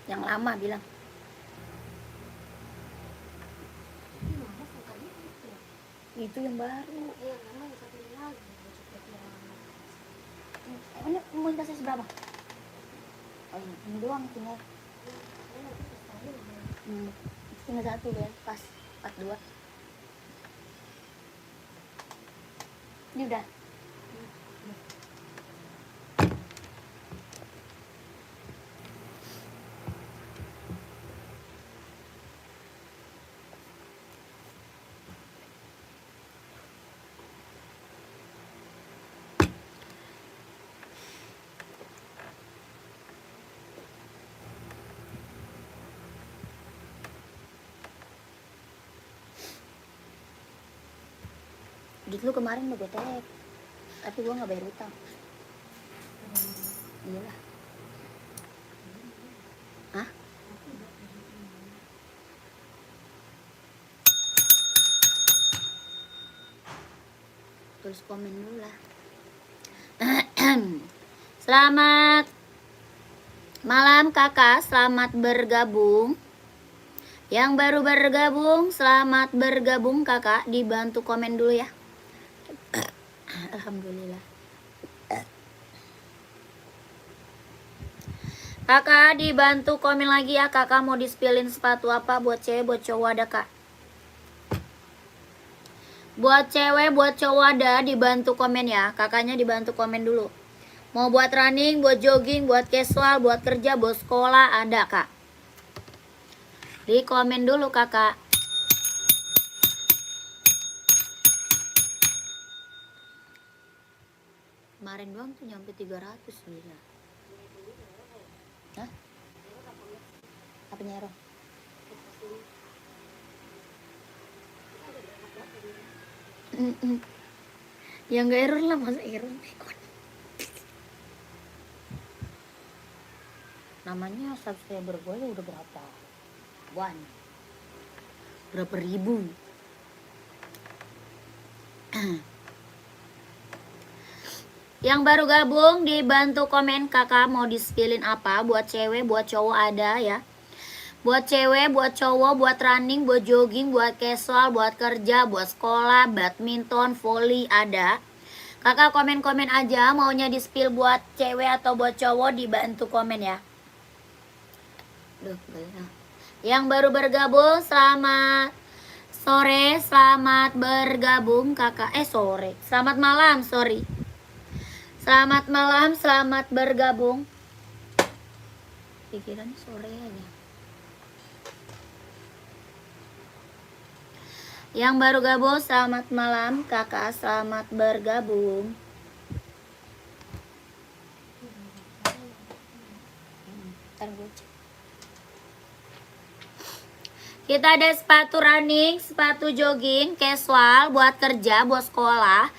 Yang lama bilang. Itu yang baru. Ini mau dikasih seberapa? Oh ini doang tinggal. Tinggal satu ya, pas 42. Ini udah. Duit lu kemarin udah gue tag, tapi gue gak bayar utang. Iyalah. Hah? Tulis komen dulu lah. Selamat malam kakak, selamat bergabung. Yang baru bergabung, selamat bergabung kakak. Dibantu komen dulu ya. Alhamdulillah. Kakak dibantu komen lagi ya. Kakak mau di-spillin sepatu apa buat cewek, buat cowok ada kak? Buat cewek, buat cowok ada, dibantu komen ya. Kakaknya dibantu komen dulu. Mau buat running, buat jogging, buat casual, buat kerja, buat sekolah ada kak. Di komen dulu kakak. Kemarin doang tuh nyampe 300 gila. Hah? Apa nyerong? Ya nggak error lah, masa error. Namanya subscriber gue udah berapa? Berapa ribu? Yang baru gabung dibantu komen kakak mau di-spillin apa. Buat cewek, buat cowok ada ya. Buat cewek, buat cowok, buat running, buat jogging, buat casual, buat kerja, buat sekolah, badminton, volley ada. Kakak komen-komen aja maunya di-spill buat cewek atau buat cowok, dibantu komen ya. Yang baru bergabung selamat sore, selamat bergabung kakak. Sore. Selamat malam, sorry. Selamat malam, selamat bergabung. Pikirannya sore aja. Yang baru gabung, selamat malam kakak, selamat bergabung. Kita ada sepatu running, sepatu jogging, casual, buat kerja, buat sekolah.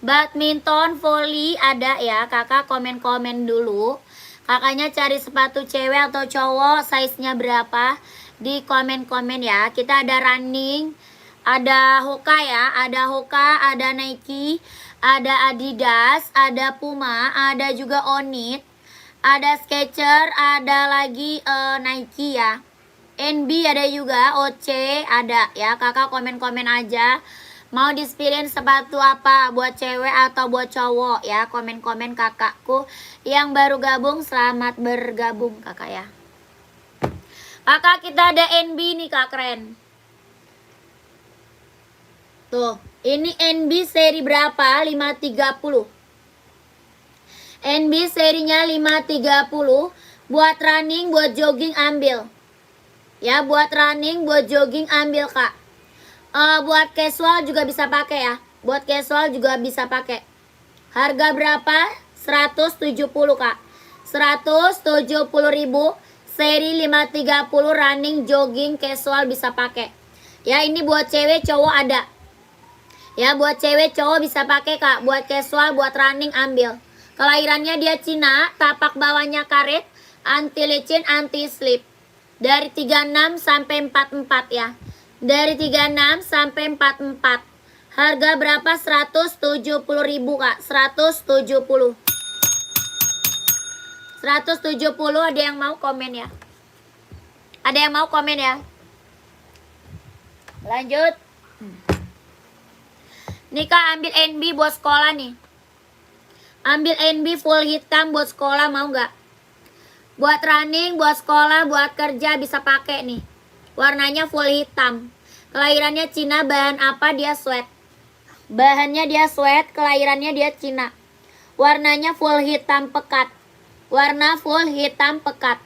Badminton, volley ada ya. Kakak komen-komen dulu. Kakaknya cari sepatu cewek atau cowok, size-nya berapa, di komen-komen ya. Kita ada running, ada Hoka ya, ada Hoka, ada Nike, ada Adidas, ada Puma, ada juga Onit, ada Skechers, ada lagi Nike ya. NB ada juga, OC ada ya. Kakak komen-komen aja mau di-spillin sepatu apa buat cewek atau buat cowok ya. Komen-komen kakakku. Yang baru gabung selamat bergabung kakak ya. Kakak kita ada NB nih kak, keren. Tuh, ini NB seri berapa? 530. NB serinya 530. Buat running, buat jogging ambil. Ya, buat running, buat jogging ambil kak. Buat casual juga bisa pakai ya. Buat casual juga bisa pakai. Harga berapa? 170 kak. 170.000. Seri 530 running, jogging, casual bisa pakai. Ya, ini buat cewek, cowok ada. Ya, buat cewek, cowok bisa pakai kak. Buat casual, buat running ambil. Kelahirannya dia Cina, tapak bawahnya karet, anti licin, anti slip. Dari 36 sampai 44 ya. Dari 36 sampai 44. Harga berapa? 170.000 Kak. 170. 170. Ada yang mau komen ya? Ada yang mau komen ya? Lanjut. Nih Kak, ambil NB buat sekolah nih. Ambil NB full hitam buat sekolah, mau nggak? Buat running, buat sekolah, buat kerja bisa pakai nih. Warnanya full hitam. Kelahirannya Cina, bahan apa? Dia sweat. Bahannya dia sweat, kelahirannya dia Cina. Warnanya full hitam pekat. Warna full hitam pekat.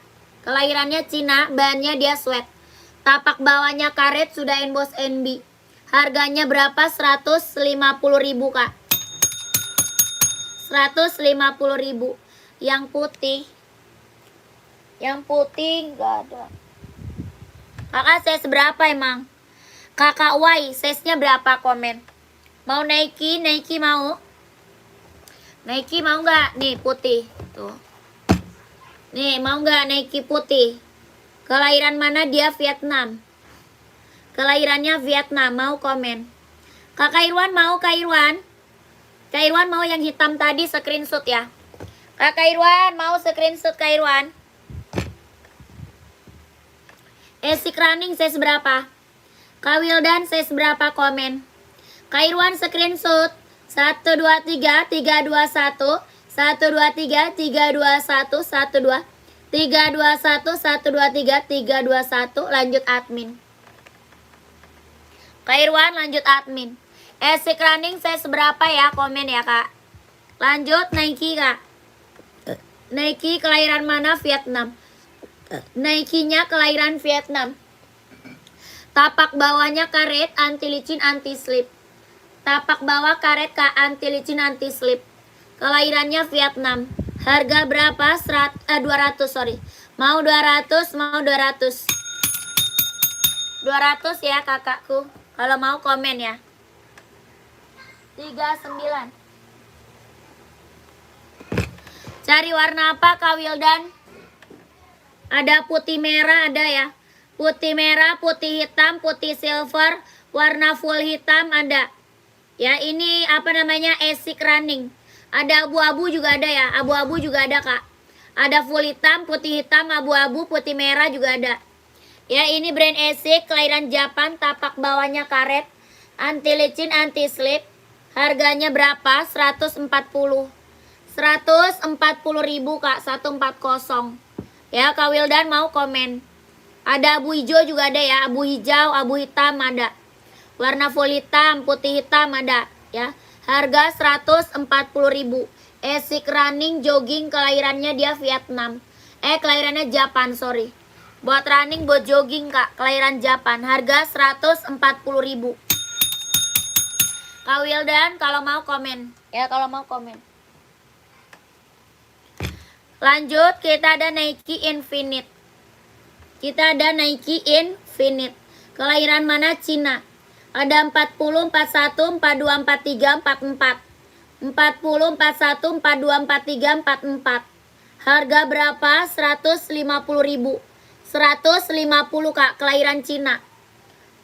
Kelahirannya Cina, bahannya dia sweat. Tapak bawahnya karet, sudah emboss NB. Harganya berapa? 150.000 Kak. 150.000. Yang putih. Yang putih enggak ada. Kakak size berapa emang? Kakak Y size-nya berapa? Komen. Mau Nike? Nike mau? Nike mau nggak? Nih putih. Tuh. Nih mau nggak Nike putih? Kelahiran mana dia? Vietnam. Kelahirannya Vietnam. Mau komen. Kakak Irwan mau? Kak Irwan? Kak Irwan mau yang hitam tadi screenshot ya. Kakak Irwan mau screenshot Kak Irwan? Esik running size berapa? Kak Wildan size berapa? Komen. Kak Irwan screenshot 1 2 3 3 2 1 1 2 3 3 2 1 1 2 3 2 1 1 2 3 3 2 1. Lanjut admin. Kak Irwan lanjut admin. Esik running size berapa ya? Komen ya Kak. Lanjut Nike Kak. Nike kelahiran mana? Vietnam. Nike-nya kelahiran Vietnam. Tapak bawahnya karet, anti licin, anti slip. Tapak bawah karet Kak, anti licin, anti slip. Kelahirannya Vietnam. Harga berapa? 200 sorry. Mau 200, mau 200. 200 ya kakakku. Kalau mau komen ya. 39. Cari warna apa Kak Wildan? Ada putih merah, ada ya. Putih merah, putih hitam, putih silver, warna full hitam ada. Ya ini apa namanya? Esik running. Ada abu-abu juga ada ya. Abu-abu juga ada Kak. Ada full hitam, putih hitam, abu-abu, putih merah juga ada. Ya ini brand Esik, kelahiran Japan, tapak bawahnya karet, anti licin, anti slip. Harganya berapa? 140. 140.000 Kak, 140. Ya Kak Wildan mau komen. Ada abu hijau juga ada ya, abu hijau, abu hitam ada. Warna full hitam, putih hitam ada ya. Harga 140.000. Esik running jogging, kelahirannya dia Vietnam. Kelahirannya Japan, sorry. Buat running, buat jogging Kak, kelahiran Japan. Harga 140.000. Kak Wildan kalau mau komen. Ya kalau mau komen. Lanjut, kita ada Nike Infinite. Kita ada Nike Infinite. Kelahiran mana? Cina. Ada 40, 41, 42, 43, 44. 40, 41, 42, 43, 44. Harga berapa? 150.000. 150 Kak, kelahiran Cina.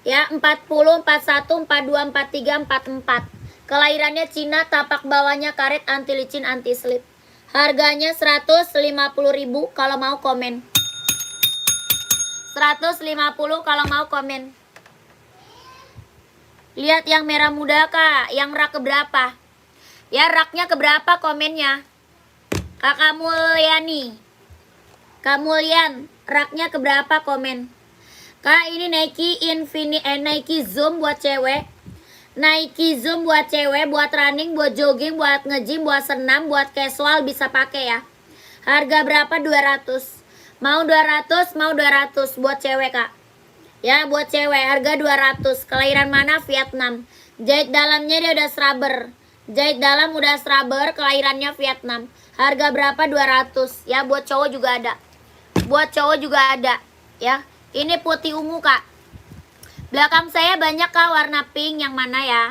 Ya, 40, 41, 42, 43, 44. Kelahirannya Cina, tapak bawahnya karet, anti licin, anti slip. Harganya 150.000 kalau mau komen. 150 kalau mau komen. Lihat yang merah muda Kak, yang rak keberapa? Ya raknya keberapa komennya? Kakak Mulyani. Kak Mulyan, raknya keberapa komen? Kak ini Nike Infinite, Nike Zoom buat cewek. Nike Zoom buat cewek, buat running, buat jogging, buat nge-gym, buat senam, buat casual bisa pakai ya. Harga berapa? 200. Mau 200, mau 200 buat cewek Kak. Ya buat cewek harga 200. Kelahiran mana? Vietnam. Jahit dalamnya dia udah scrubber. Jahit dalam udah scrubber, kelahirannya Vietnam. Harga berapa? 200. Ya buat cowok juga ada. Buat cowok juga ada ya. Ini putih ungu Kak. Belakang saya banyak Kak warna pink, yang mana ya?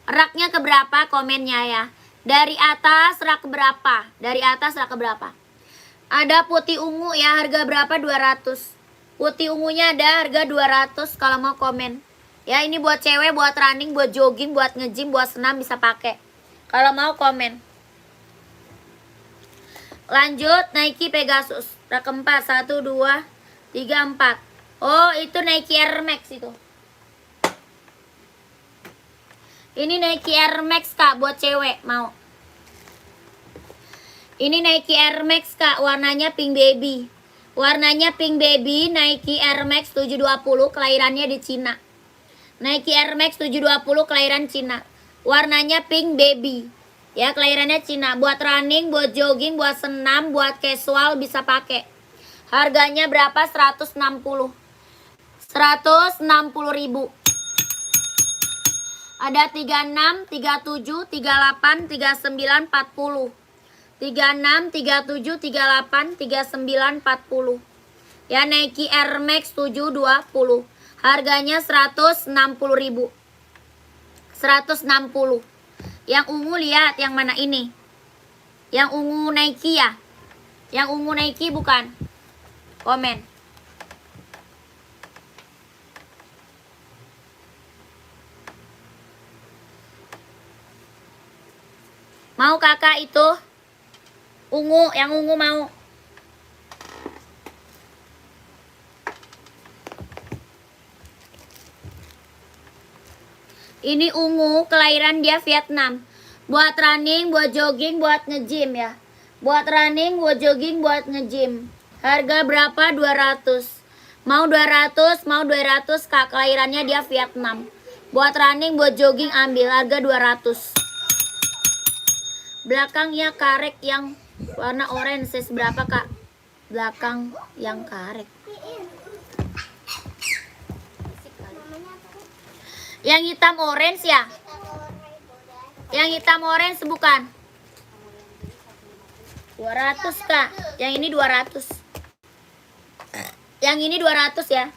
Raknya keberapa komennya ya? Dari atas rak berapa? Dari atas rak berapa? Ada putih ungu ya, harga berapa? 200. Putih ungunya ada harga 200 kalau mau komen. Ya ini buat cewek, buat running, buat jogging, buat nge-gym, buat senam bisa pakai. Kalau mau komen. Lanjut Nike Pegasus. Rak 4 1 2 3 4. Oh, itu Nike Air Max itu. Ini Nike Air Max Kak buat cewek mau. Ini Nike Air Max Kak, warnanya pink baby. Warnanya pink baby, Nike Air Max 720, kelahirannya di Cina. Nike Air Max 720 kelahiran Cina. Warnanya pink baby. Ya, kelahirannya Cina. Buat running, buat jogging, buat senam, buat casual bisa pakai. Harganya berapa? 160. 160.000. Ada 36, 37, 38, 39, 40. 36, 37, 38, 39, 40. Ya, Nike Air Max 720. Harganya 160.000. 160. Yang ungu lihat yang mana ini? Yang ungu Nike ya? Yang ungu Nike bukan? Komen. Mau kakak itu? Ungu, yang ungu mau. Ini ungu, kelahiran dia Vietnam. Buat running, buat jogging, buat nge-gym ya. Buat running, buat jogging, buat nge-gym. Harga berapa? 200. Mau 200, mau 200 Kak. Kelahirannya dia Vietnam. Buat running, buat jogging ambil. Harga 200. Belakangnya karek yang warna orange. Size berapa Kak? Belakang yang karek. Yang hitam orange ya? Yang hitam orange bukan? 200 Kak. Yang ini 200. Yang ini 200 ya.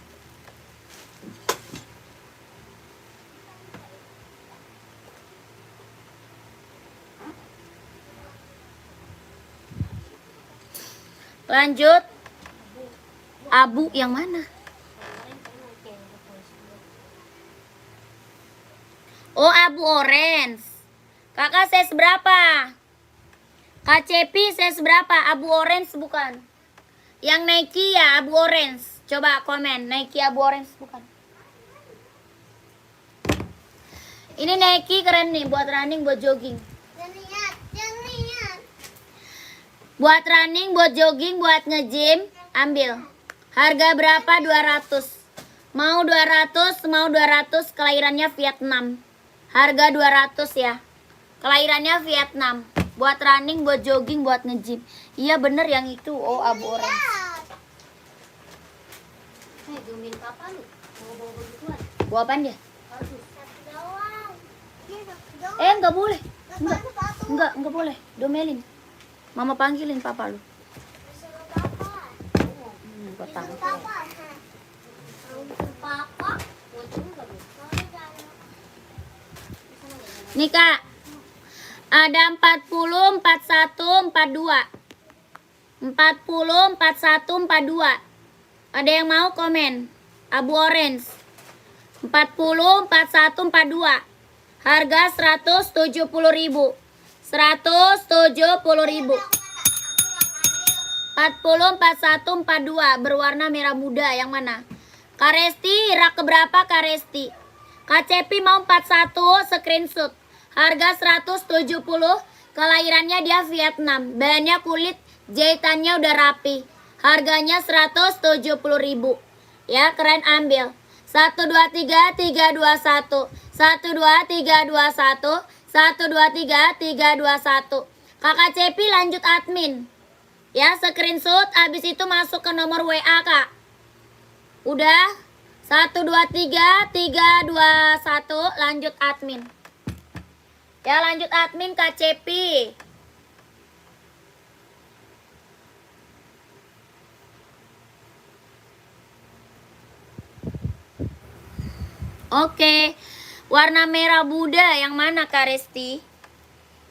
Lanjut. Abu yang mana? Oh, abu orange. Kakak size berapa? Kak Cepi size berapa? Abu orange bukan? Yang Nike ya abu orange. Coba komen, Nike abu orange bukan? Ini Nike keren nih buat running, buat jogging. Buat running, buat jogging, buat nge-gym, ambil. Harga berapa? 200. Mau 200, mau 200, kelahirannya Vietnam. Harga 200 ya. Kelahirannya Vietnam. Buat running, buat jogging, buat nge-gym. Iya bener yang itu. Oh, abu orange. Zooming papa lu. Bawa begituan. Bawa apaan dia? Enggak boleh. Enggak boleh. Domelin. Mama panggilin papa lu. Nih Kak, ada 40, 41, 42. 40, 41, 42. Ada yang mau komen? Abu orange. 40, 41, 42. Harga 170.000. 170.000. 40, 41, 42. Berwarna merah muda. Yang mana? Kak Resti, rak keberapa Kak Resti? Kak Cepi mau 41, screenshot. Harga 170. Kelahirannya dia Vietnam. Bahannya kulit, jahitannya udah rapi. Harganya 170.000. Ya, keren ambil. 1 2 3 3 2 1. 1 2 3 2 1. 1 2 3 3 2 1. Kakak Cepi lanjut admin. Ya, screenshot habis itu masuk ke nomor WA, Kak. Udah? 1 2 3 3 2 1 lanjut admin. Ya, lanjut admin Kak Cepi. Oke. Warna merah muda yang mana Kak Resti?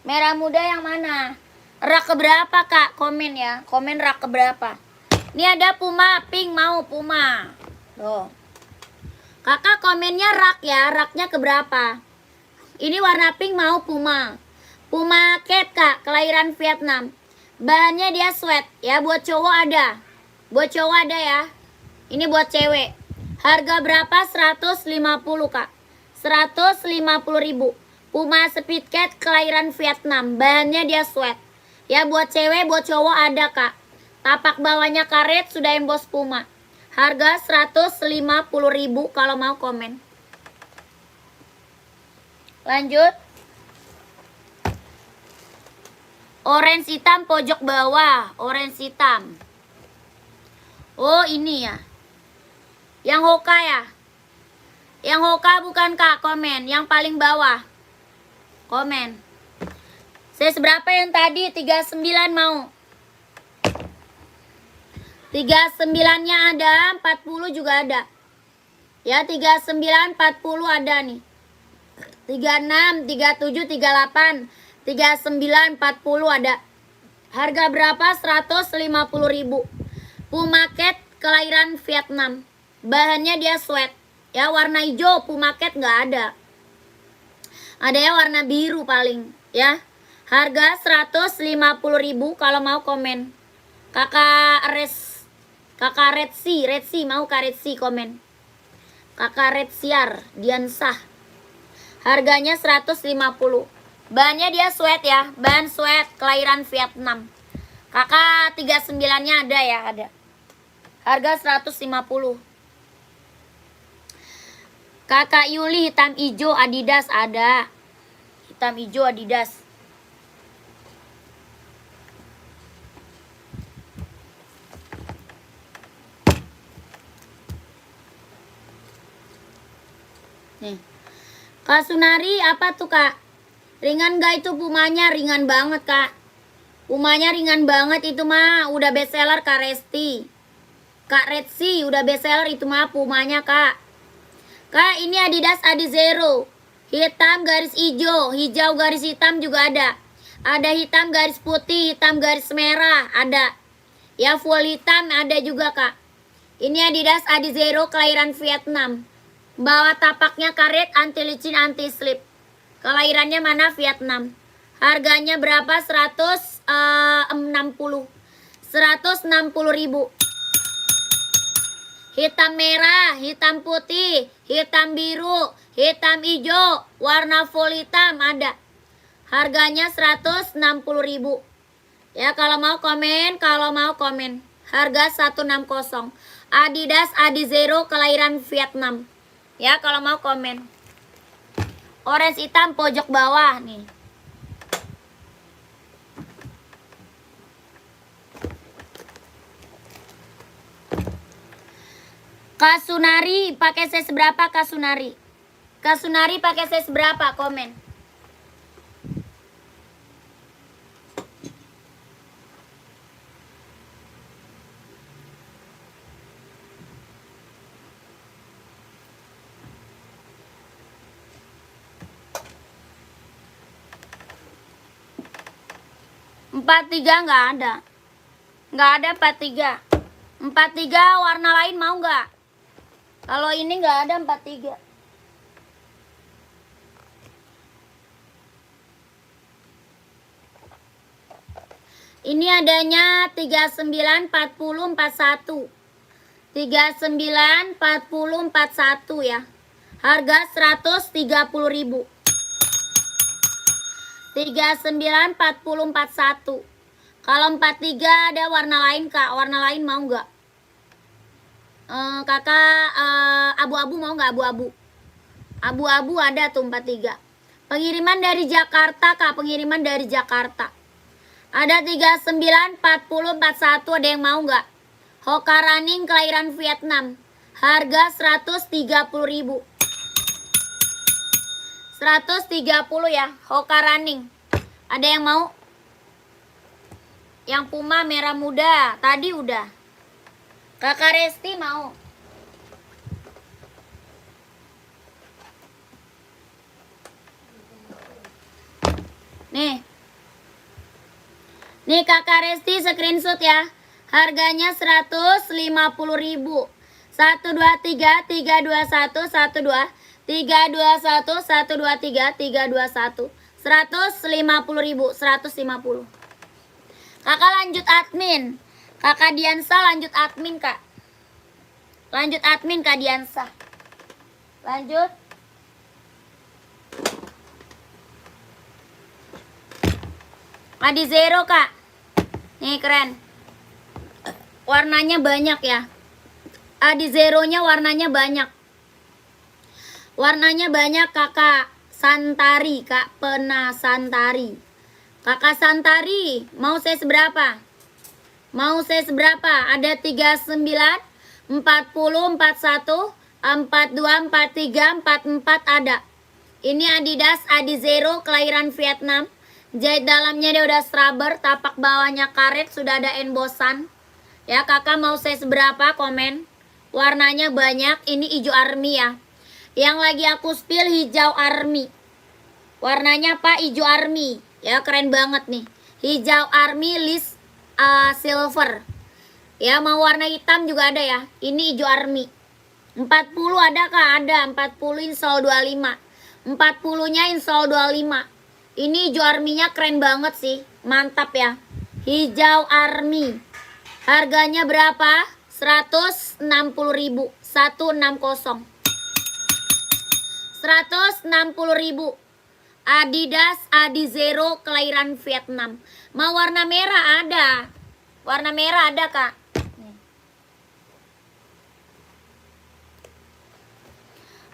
Merah muda yang mana? Rak keberapa Kak? Komen ya. Komen rak keberapa. Ini ada Puma pink, mau Puma. Tuh. Kakak komennya rak ya, raknya keberapa? Ini warna pink mau Puma. Puma Cat kak, kelahiran Vietnam. Bahannya dia sweat ya, buat cowok ada. Buat cowok ada ya. Ini buat cewek. Harga berapa? 150 kak. 150.000. Puma Speed Cat kelahiran Vietnam. Bahannya dia sweat. Ya buat cewek, buat cowok ada kak. Tapak bawahnya karet, sudah emboss Puma. Harga 150.000 kalau mau komen. Lanjut. Orange hitam pojok bawah. Orange hitam. Oh ini ya. Yang Hoka ya. Yang Hoka bukan kak, komen. Yang paling bawah. Komen. Saya seberapa yang tadi? 39 mau. 39-nya ada, 40 juga ada. Ya, 39, 40 ada nih. 36, 37, 38, 39, 40 ada. Harga berapa? 150.000. Puma Cat kelahiran Vietnam. Bahannya dia sweat. Ya, warna hijau Puma Cat nggak ada. Ada ya warna biru paling, ya. Harga 150.000 kalau mau komen. Kakak Redsi mau Kak Redsi komen. Kakak Redsiar Diansah. Harganya 150. Bahannya dia sweat ya, bahan sweat kelahiran Vietnam. Kakak 39-nya ada ya, ada. Harga 150. Kakak Yuli hitam hijau Adidas ada. Hitam hijau Adidas. Nih. Kak Sunari apa tuh kak? Ringan gak itu Pumanya? Ringan banget kak. Pumanya ringan banget itu mah. Udah bestseller Kak Resti. Kak Redsi udah bestseller itu mah Pumanya kak. Kak ini Adidas Adizero. Hitam garis hijau. Hijau garis hitam juga ada. Ada hitam garis putih. Hitam garis merah ada. Ya full hitam ada juga kak. Ini Adidas Adizero kelahiran Vietnam. Bawa tapaknya karet, anti licin, anti slip. Kelahirannya mana? Vietnam. Harganya berapa? 160. 160.000. Hitam merah, hitam putih, hitam biru, hitam hijau, warna full hitam ada. Harganya 160.000. Ya kalau mau komen, Harga 160. Adidas Adizero kelahiran Vietnam. Ya kalau mau komen. Orange hitam pojok bawah nih. Kak Sunari pakai size berapa Kak Sunari? Kak Sunari pakai size berapa? Komen. Empat tiga nggak ada. Nggak ada 43. 43 warna lain mau nggak? Kalau ini nggak ada 43. Ini adanya 39, 40, 41. 39, 40, 41 ya. Harga 130.000. 39, 40, 41. Kalau 43 ada warna lain kak. Warna lain mau nggak? Kakak abu-abu mau nggak? Abu-abu. Abu-abu ada tuh 43. Pengiriman dari Jakarta kak. Pengiriman dari Jakarta. Ada 39, 40, 41. Ada yang mau nggak? Hoka Running kelahiran Vietnam. Harga 130.000. 130 ya. Hoka Running. Ada yang mau? Yang Puma merah muda. Tadi udah. Kakak Resti mau. Nih. Nih Kakak Resti screenshot ya. Harganya 150.000. 1 2 3 3 2 1 1 2 3 2 1 1 2 3 3 2 1 150.000 150. Kakak lanjut admin. Kakak Diansa lanjut admin, Kak. Lanjut admin, Kak Diansa. Lanjut. Adi Zero, Kak. Nih keren. Warnanya banyak ya. Adi Zero-nya warnanya banyak. Warnanya banyak, Kakak Santari, Kak Pena Santari. Kakak Santari, mau saya seberapa? Mau saya seberapa? Ada 39, 40, 41, 42, 43, 44 ada. Ini Adidas Adi Zero kelahiran Vietnam. Jahit dalamnya dia udah scrubber, tapak bawahnya karet, sudah ada embosan. Ya, kakak mau saya seberapa? Komen. Warnanya banyak, ini hijau army ya. Yang lagi aku spill hijau army. Warnanya apa? Hijau army. Ya, keren banget nih. Hijau army list silver. Ya, mau warna hitam juga ada ya. Ini hijau army. 40 ada kah? Ada. 40 insol 25. 40-nya insol 25. Ini hijau arminya keren banget sih. Mantap ya. Hijau army. Harganya berapa? 160.000. 160. 160.000. Adidas Adi Zero kelahiran Vietnam. Mau warna merah ada. Warna merah ada, Kak.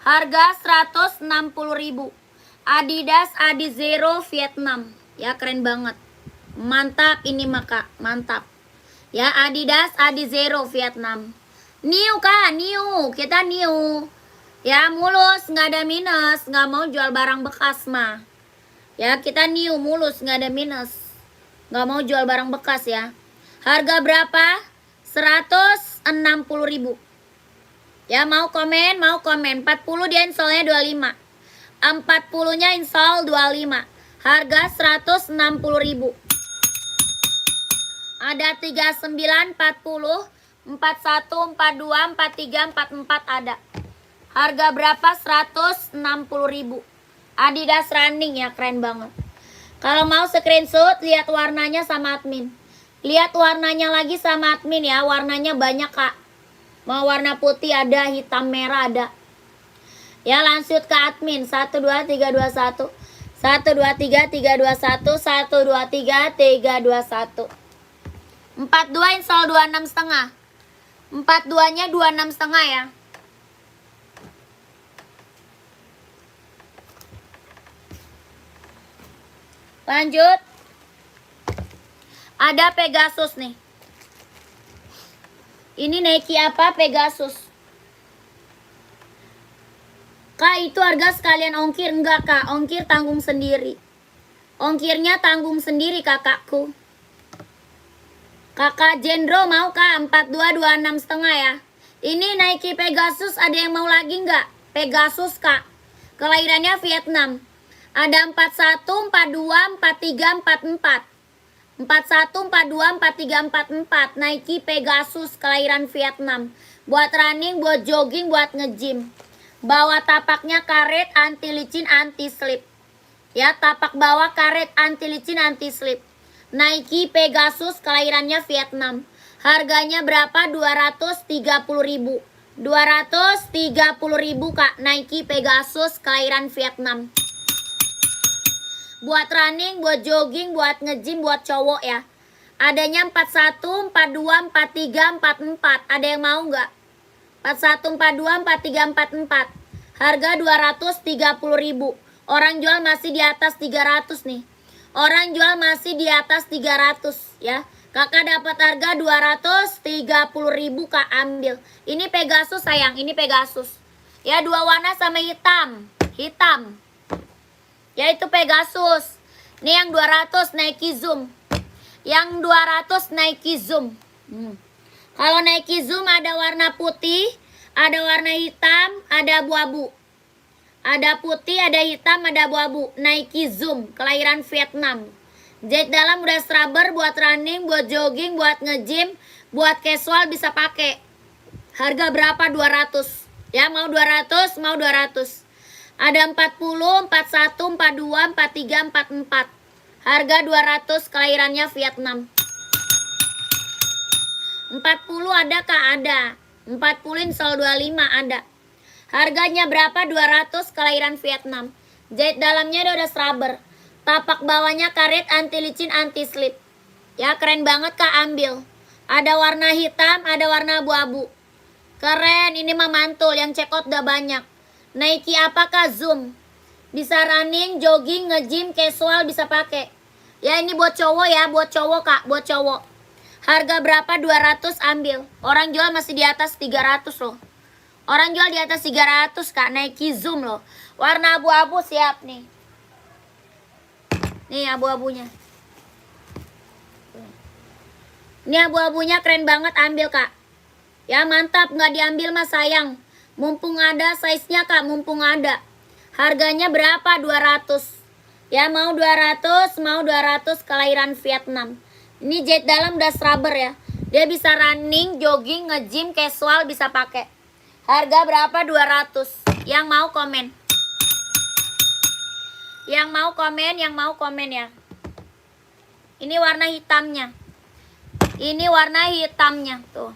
Harga 160.000. Adidas Adi Zero Vietnam. Ya, keren banget. Mantap ini mah, Kak. Mantap. Ya, Adidas Adi Zero Vietnam. New, Kak, new. Kita new. Ya, mulus, nggak ada minus. Nggak mau jual barang bekas mah. Ya, kita new, mulus, nggak ada minus. Nggak mau jual barang bekas ya. Harga berapa? 160.000. Ya, mau komen, mau komen. 40 dia insolnya 25. 40-nya insol 25. Harga 160.000. Ada 39, 40, 41, 42, 43, 44 ada. Harga berapa? 160.000. Adidas running ya, keren banget. Kalau mau screenshot, lihat warnanya sama admin. Lihat warnanya lagi sama admin ya. Warnanya banyak, Kak. Mau warna putih ada, hitam merah ada. Ya, lanjut ke admin. 1 2 3 2 1. 1 2 3 3 2 1. 1 2 3 3 2 1. 42 insol 26,5. 42-nya 26,5 ya. Lanjut. Ada Pegasus nih. Ini Nike apa? Pegasus. Kak, itu harga sekalian ongkir? Enggak, Kak. Ongkir tanggung sendiri. Ongkirnya tanggung sendiri, kakakku. Kakak Jendro mau, Kak? 42 26,5 ya. Ini Nike Pegasus, ada yang mau lagi enggak? Pegasus, Kak. Kelahirannya Vietnam. Ada 41, 42, 43, 44. 41, 42, 43, 44. Nike Pegasus kelahiran Vietnam. Buat running, buat jogging, buat nge-gym. Bawah tapaknya karet, anti licin, anti slip. Ya, tapak bawah karet, anti licin, anti slip. Nike Pegasus kelahirannya Vietnam. Harganya berapa? 230.000. 230.000, Kak. Nike Pegasus kelahiran Vietnam. Buat running, buat jogging, buat nge-gym, buat cowok ya. Adanya 41, 42, 43, 44. Ada yang mau nggak? 41, 42, 43, 44. Harga 230.000. Orang jual masih di atas 300 nih. Orang jual masih di atas 300 ya. Kakak dapat harga 230.000, Kak, ambil. Ini Pegasus sayang, ini Pegasus. Ya, dua warna sama hitam. Hitam. Ya, itu Pegasus. Ini yang 200 Nike Zoom. Yang 200 Nike Zoom. Kalau Nike Zoom ada warna putih, ada warna hitam, ada abu-abu. Ada putih, ada hitam, ada abu-abu. Nike Zoom, kelahiran Vietnam. Jahit dalam udah scrubber, buat running, buat jogging, buat nge-gym, buat casual bisa pakai. Harga berapa? 200. Ya, mau 200, mau 200. Ada 40, 41, 42, 43, 44. Harga 200, kelahirannya Vietnam. 40 ada Kak? Ada. 40 Insol 25 ada. Harganya berapa? 200, kelahiran Vietnam. Jahit dalamnya dia udah scrubber. Tapak bawahnya karet, anti licin, anti slip. Ya, keren banget Kak, ambil. Ada warna hitam, ada warna abu-abu. Keren, ini mah mantul, yang check out udah banyak. Nike apakah Zoom? Bisa running, jogging, nge-gym, casual bisa pakai. Ya, ini buat cowok ya, buat cowok Kak, buat cowok. Harga berapa? 200, ambil. Orang jual masih di atas 300 loh. Orang jual di atas 300 Kak, Nike Zoom loh. Warna abu-abu siap nih. Nih abu-abunya. Ini abu-abunya keren banget, ambil Kak. Ya mantap, nggak diambil mas sayang. Mumpung ada size-nya Kak, mumpung ada. Harganya berapa? 200. Ya mau 200, mau 200, kelahiran Vietnam. Ini jahit dalam udah scrubber ya. Dia bisa running, jogging, nge-gym, casual bisa pakai. Harga berapa? 200. Yang mau komen. Yang mau komen, yang mau komen ya. Ini warna hitamnya. Ini warna hitamnya tuh.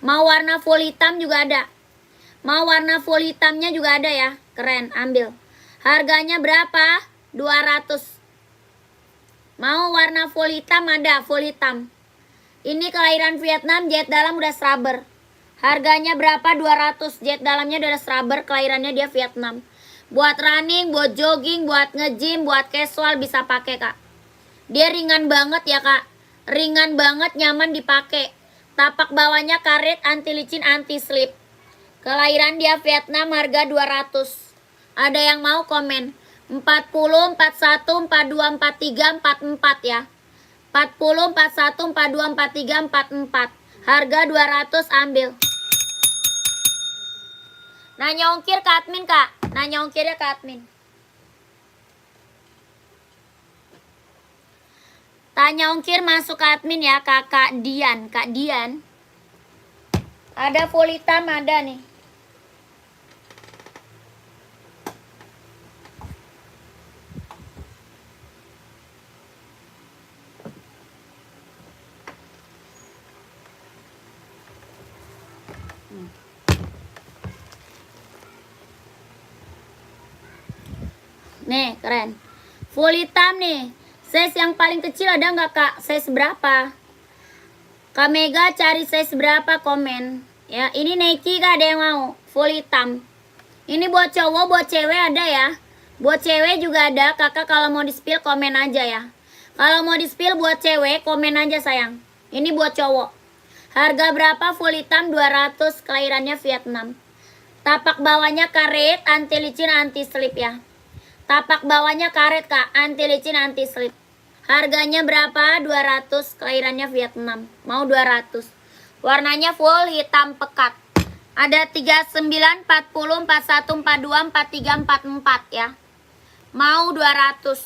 Mau warna full hitam juga ada. Mau warna full hitamnya juga ada ya. Keren, ambil. Harganya berapa? 200. Mau warna full hitam ada, full hitam. Ini kelahiran Vietnam, jahit dalam udah scrubber. Harganya berapa? 200. Jahit dalamnya udah scrubber, kelahirannya dia Vietnam. Buat running, buat jogging, buat nge-gym, buat casual bisa pakai Kak. Dia ringan banget ya Kak. Ringan banget, nyaman dipakai. Tapak bawahnya karet, anti licin, anti slip. Kelahiran dia Vietnam, harga 200. Ada yang mau komen? 40, 41, 42, 43, 44 ya. 40, 41, 42, 43, 44. Harga 200, ambil. Nanya ongkir ke admin Kak. Nanya ongkirnya ke admin. Tanya ongkir masuk ke admin ya Kakak Dian. Kak Dian. Ada full hitam ada nih. Nih keren. Full hitam nih. Size yang paling kecil ada nggak Kak? Size berapa? Kak Mega cari size berapa, komen. Ya, ini Nike Kak, ada yang mau? Full hitam. Ini buat cowok, buat cewek ada ya. Buat cewek juga ada. Kakak kalau mau di-spill komen aja ya. Kalau mau di-spill buat cewek komen aja sayang. Ini buat cowok. Harga berapa? Full hitam 200, kelahirannya Vietnam. Tapak bawahnya karet, anti licin, anti slip ya. Tapak bawahnya karet Kak, anti licin, anti slip. Harganya berapa? 200, kelahirannya Vietnam. Mau 200. Warnanya full hitam pekat. Ada 39, 40, 41, 42, 43, 44 ya. Mau 200.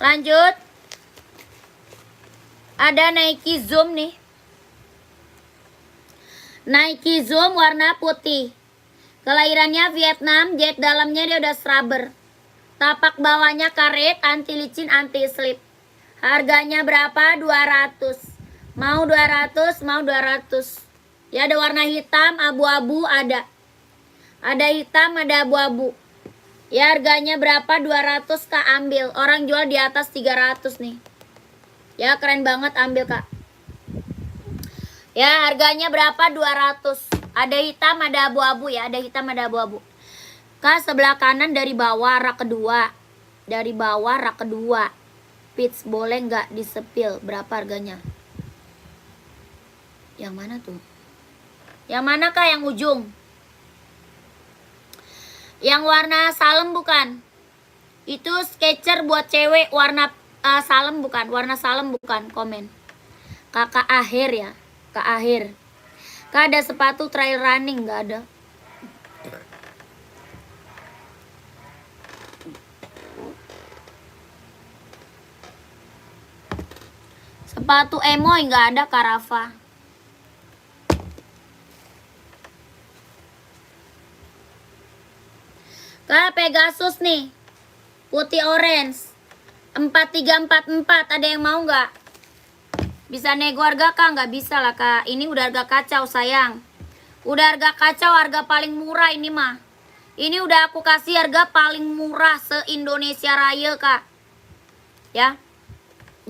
Lanjut. Ada Nike Zoom nih. Nike Zoom warna putih. Kelahirannya Vietnam, jahit dalamnya dia udah scrubber. Tapak bawahnya karet, anti licin, anti slip. Harganya berapa? 200. Mau 200, mau 200. Ya ada warna hitam, abu-abu ada. Ada hitam, ada abu-abu. Ya harganya berapa? 200 Kak, ambil. Orang jual di atas 300 nih. Ya keren banget, ambil Kak. Ya harganya berapa? 200. Ada hitam, ada abu-abu ya. Ada hitam, ada abu-abu. Kak sebelah kanan dari bawah rak kedua. Dari bawah rak kedua. Pitch boleh nggak disepil? Berapa harganya? Yang mana tuh? Yang mana Kak? Yang ujung. Yang warna salem bukan? Itu Skechers buat cewek warna salem bukan? Warna salem bukan? Komen. Kakak Akhir ya. Kak Akhir. Kak ada sepatu trail running nggak ada? Sepatu Emoy nggak ada Kak Rafa. Kak Pegasus nih, putih orange 4344, ada yang mau nggak? Bisa nego harga Kak? Nggak bisa lah Kak, ini udah harga kacau sayang. Udah harga kacau, harga paling murah ini mah. Ini udah aku kasih harga paling murah se-Indonesia Raya Kak. Ya.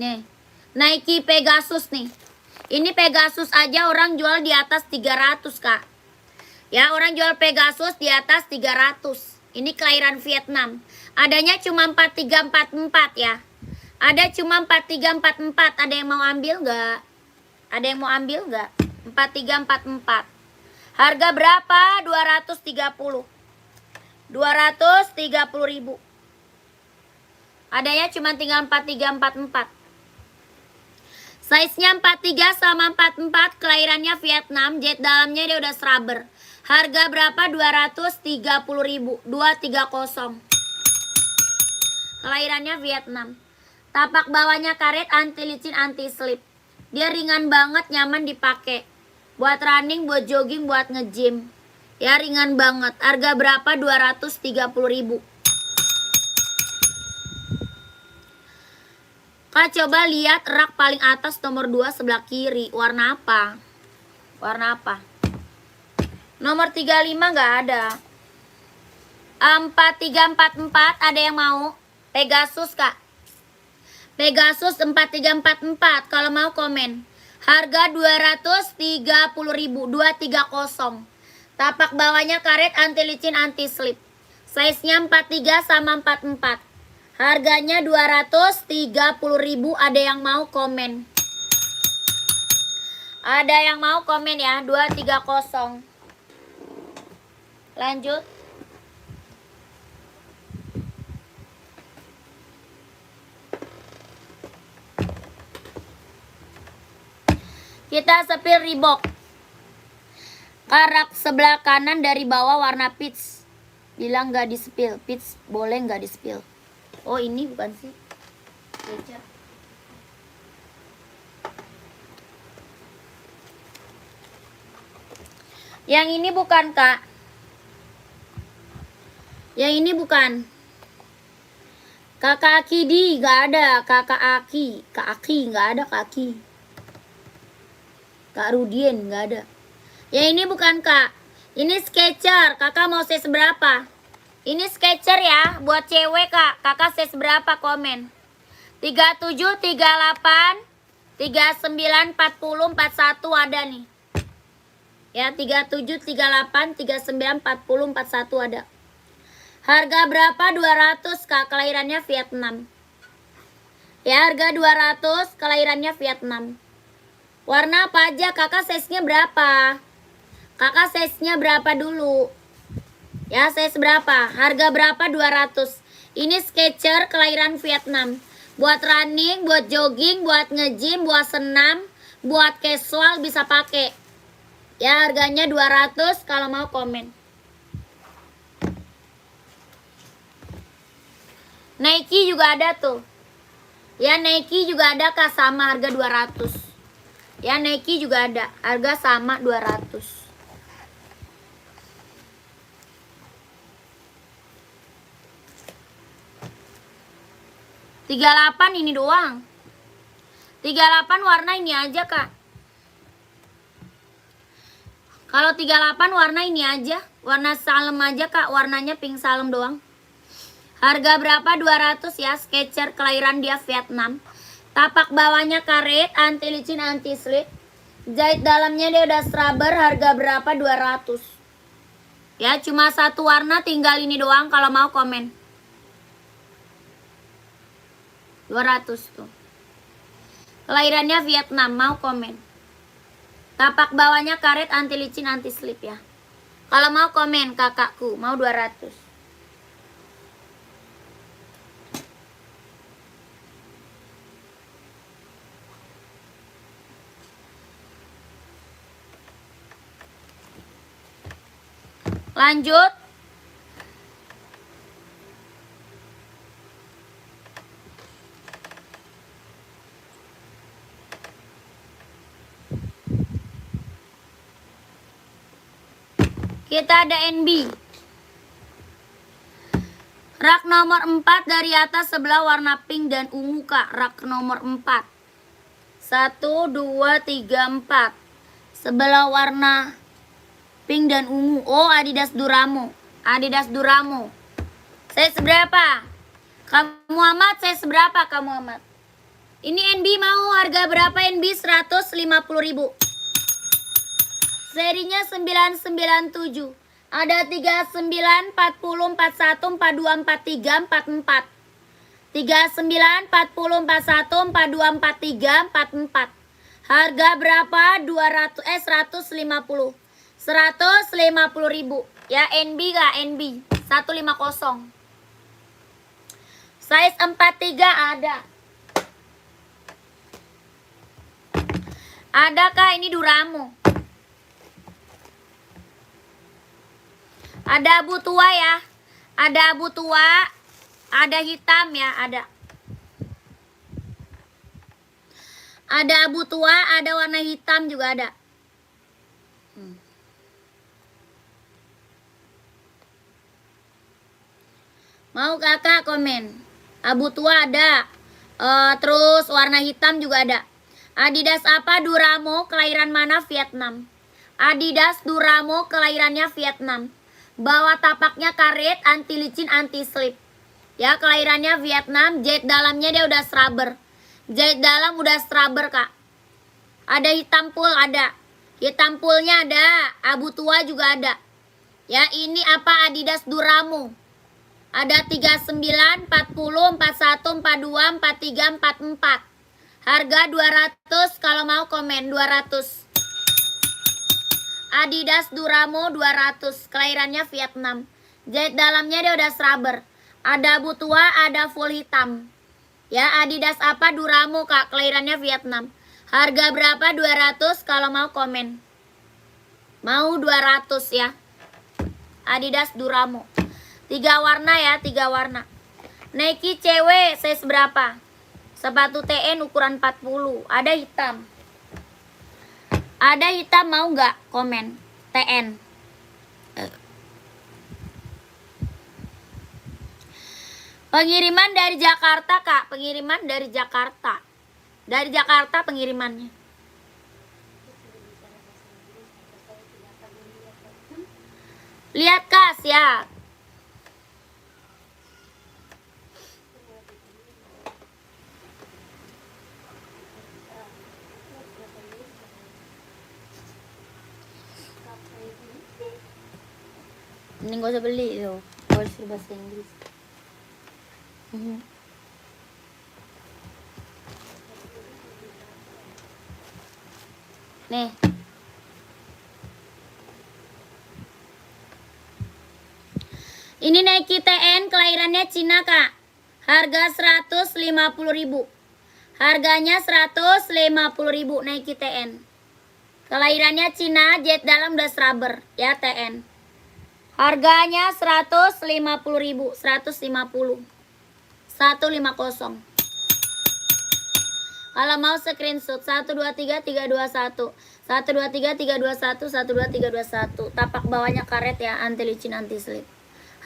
Nih, Nike Pegasus nih. Ini Pegasus aja orang jual di atas 300 Kak. Ya, orang jual Pegasus di atas 300. Ini kelahiran Vietnam. Adanya cuma 4344 ya. Ada cuma 4344. Ada yang mau ambil nggak? Ada yang mau ambil nggak? 4344. Harga berapa? 230. 230.000. Adanya cuma tinggal 4344. Size-nya 43 sama 44, kelahirannya Vietnam, jet dalamnya dia udah scrubber. Harga berapa? 230.000. 230. Kelahirannya Vietnam. Tapak bawahnya karet, anti licin, anti slip. Dia ringan banget, nyaman dipakai. Buat running, buat jogging, buat nge-gym. Ya, ringan banget. Harga berapa? 230.000. Kak, coba lihat rak paling atas nomor 2 sebelah kiri. Warna apa? Warna apa? Nomor 35 nggak ada. 4344, ada yang mau? Pegasus Kak. Pegasus 4344, kalau mau komen. Harga 230.000. 230. Tapak bawahnya karet, anti licin, anti slip. Size-nya 43 sama 44. Harganya 230.000. Ada yang mau komen? Ada yang mau komen ya? 230. Lanjut. Kita sepil Reebok. Karak sebelah kanan dari bawah warna peach. Bilang gak di spill. Peach boleh gak di spill? Oh ini bukan sih. Kejar. Yang ini bukan Kak. Yang ini bukan. Kakak Akidi gak ada. Kakak Aki. Kak Aki gak ada kaki. Kak Rudien gak ada. Yang ini bukan Kak. Ini Skechers. Kakak mau size berapa? Ini Skechers ya. Buat cewek Kak. Kakak size berapa? Komen. 37, 38, 39, 40, 41 ada nih. Ya 37, 38, 39, 40, 41 ada. Harga berapa? 200 Kak, kelahirannya Vietnam. Ya harga 200, kelahirannya Vietnam. Warna apa aja? Kakak size-nya berapa? Kakak size-nya berapa dulu? Ya size berapa? Harga berapa? 200. Ini Skechers kelahiran Vietnam. Buat running, buat jogging, buat nge-gym, buat senam, buat casual bisa pakai. Ya harganya 200, kalau mau komen. Nike juga ada tuh. Ya Nike juga ada Kak, sama harga 200. Ya Nike juga ada, harga sama 200. .38 ini doang. 38 warna ini aja Kak. Kalau 38 warna ini aja, warna salem aja Kak, warnanya pink salem doang. Harga berapa? 200 ya, Skechers kelahiran dia Vietnam. Tapak bawahnya karet, anti licin, anti slip. Jahit dalamnya dia udah scrubber, harga berapa? 200. Ya, cuma satu warna, tinggal ini doang, kalau mau komen. 200 tuh. Kelahirannya Vietnam, mau komen. Tapak bawahnya karet, anti licin, anti slip ya. Kalau mau komen kakakku, mau 200. Lanjut. Kita ada NB. Rak nomor 4 dari atas sebelah warna pink dan ungu Kak. Rak nomor 4. 1, 2, 3, 4. Sebelah warna pink dan ungu. Oh, Adidas Duramo. Adidas Duramo. Saya seberapa? Kamu Muhammad, saya seberapa Kamu Muhammad? Ini NB mau harga berapa NB? 150.000. Serinya 997. Ada 39, 40, 41, 42, 43, 44. 39, 40, 41, 42, 43, 44. Harga berapa? 150. 150.000. Ya NB gak NB? 150. Size 43 ada. Adakah ini Duramo? Ada abu tua ya. Ada abu tua. Ada hitam ya, ada. Ada abu tua, ada warna hitam juga ada. Mau kakak komen? Abu tua ada. Terus warna hitam juga ada. Adidas apa? Duramo, kelahiran mana? Vietnam. Adidas Duramo, kelahirannya Vietnam. Bawah tapaknya karet, anti licin, anti slip. Ya, kelahirannya Vietnam. Jahit dalamnya dia udah scrubber. Jahit dalam udah scrubber Kak. Ada hitam full, ada. Hitam fullnya ada. Abu tua juga ada. Ya, ini apa? Adidas Duramo. Ada 39, 40, 41, 42, 43, 44. Harga 200, kalau mau komen 200. Adidas Duramo 200, kelahirannya Vietnam. Jahit dalamnya dia udah scrubber. Ada abu tua, ada full hitam. Ya, Adidas apa? Duramo Kak, kelahirannya Vietnam. Harga berapa? 200, kalau mau komen. Mau 200 ya. Adidas Duramo. 3 warna ya, 3 warna. Nike cewek size berapa? Sepatu TN ukuran 40, ada hitam. Ada hitam mau nggak? Komen. TN. Pengiriman dari Jakarta Kak. Pengiriman dari Jakarta. Dari Jakarta pengirimannya. Lihat Kak, siap. Ini gak usah beli loh. Harus bahasa Inggris. Nih. Ini Nike TN, kelahirannya Cina Kak. Harga 150.000. Harganya 150.000 Nike TN. Kelahirannya Cina, jahit dalam udah scrubber ya TN. Harganya 150.000, 150. 150. Kalau mau screenshot 123 321. 123 321 123 321. Tapak bawahnya karet ya, anti licin, anti slip.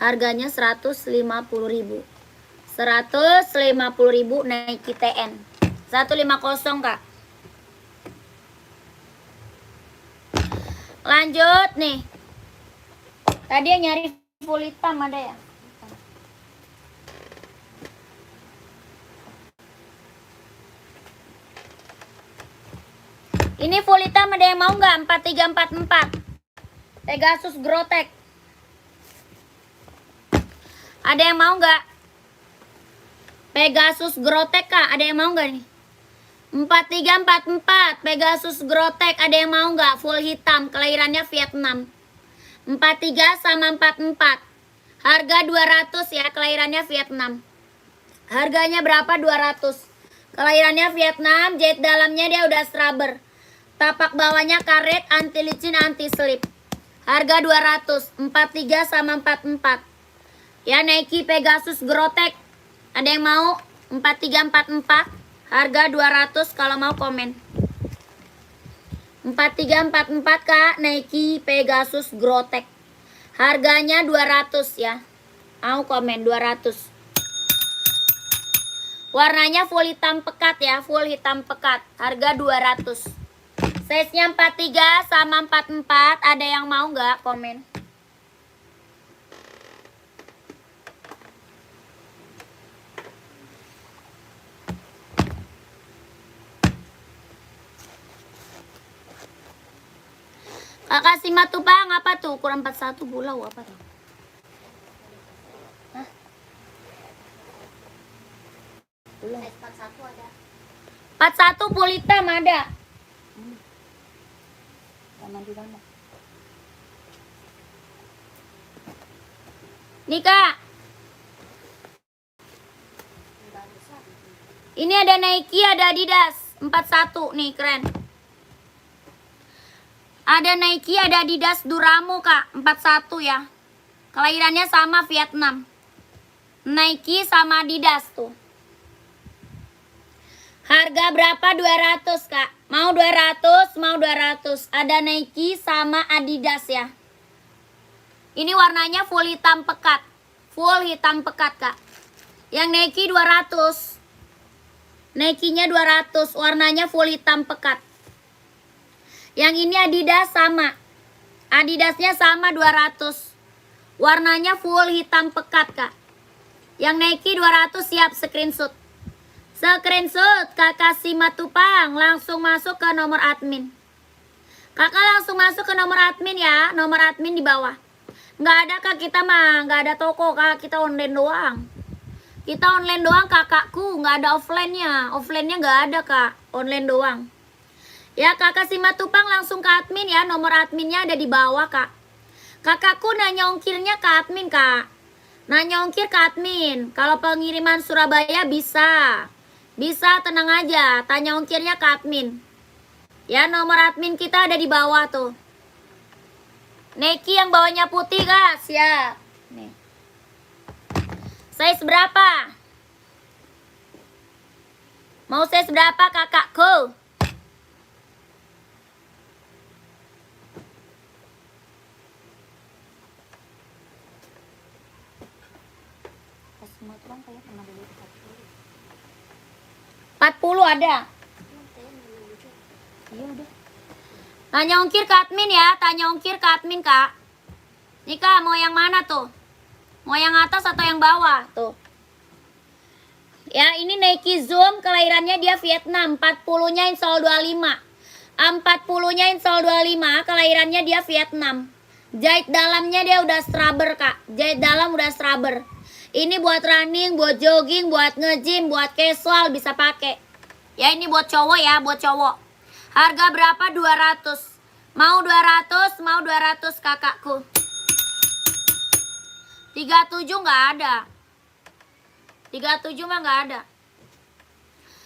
Harganya 150.000. 150.000 Nike TN. 150 Kak. Lanjut nih. Tadi yang nyari full hitam ada ya? Ini full hitam ada yang mau nggak? 4344. Pegasus Grotek. Ada yang mau nggak? Pegasus Grotek Kak, ada yang mau nggak nih? 4344 Pegasus Grotek, ada yang mau nggak? Full hitam, kelahirannya Vietnam. 43 sama 44. Harga 200 ya, kelahirannya Vietnam. Harganya berapa? 200. Kelahirannya Vietnam, jahit dalamnya dia udah scrubber. Tapak bawahnya karet, anti licin, anti slip. Harga 200. 43 sama 44. Ya, Nike Pegasus Grotek. Ada yang mau? 4344. Harga 200, kalau mau komen. 4344 Kak, Nike Pegasus Grotek. Harganya 200 ya. Mau komen 200. Warnanya full hitam pekat ya, full hitam pekat. Harga 200. Size-nya 43 sama 44. Ada yang mau nggak komen? Kakak Simatupang apa tuh? Ukuran 41 bulau apa tuh? Hah? Belum. 41 ada. 41 full hitam ada. Nih Kak. Ini ada Nike, ada Adidas. 41 nih, keren. Ada Nike, ada Adidas Duramo Kak. 41 ya. Kelahirannya sama Vietnam. Nike sama Adidas tuh. Harga berapa? 200 Kak. Mau 200, mau 200. Ada Nike sama Adidas ya. Ini warnanya full hitam pekat. Full hitam pekat Kak. Yang Nike 200. Nike-nya 200. Warnanya full hitam pekat. Yang ini Adidas sama. Adidasnya sama 200. Warnanya full hitam pekat Kak. Yang Nike 200 siap screenshot. Screenshot Kakak Simatupang, langsung masuk ke nomor admin. Kakak langsung masuk ke nomor admin ya, nomor admin di bawah. Nggak ada Kak, kita mah nggak ada toko Kak, kita online doang. Kita online doang kakakku, nggak ada offline-nya. Offline-nya nggak ada Kak, online doang. Ya Kakak Simatupang langsung ke admin ya, nomor adminnya ada di bawah Kak. Kakakku nanya ongkirnya ke admin Kak. Nanya ongkir ke admin. Kalau pengiriman Surabaya bisa. Bisa, tenang aja, tanya ongkirnya ke admin. Ya, nomor admin kita ada di bawah tuh. Nike yang bawahnya putih Kak, siap. Nih. Size berapa? Mau size berapa kakakku? Semua tuh kayak pernah beli 40 ada. Iya udah. Tanya ongkir ke admin ya, tanya ongkir ke admin Kak. Nih Kak, mau yang mana tuh? Mau yang atas atau yang bawah tuh? Ya, ini Nike Zoom, kelahirannya dia Vietnam. 40-nya install 25. 40-nya install 25, kelahirannya dia Vietnam. Jahit dalamnya dia udah scrubber Kak. Jahit dalam udah scrubber. Ini buat running, buat jogging, buat nge-gym, buat casual bisa pakai. Ya ini buat cowok ya, buat cowok. Harga berapa? 200. Mau 200, mau 200 kakakku. 37 nggak ada. 37 mah nggak ada.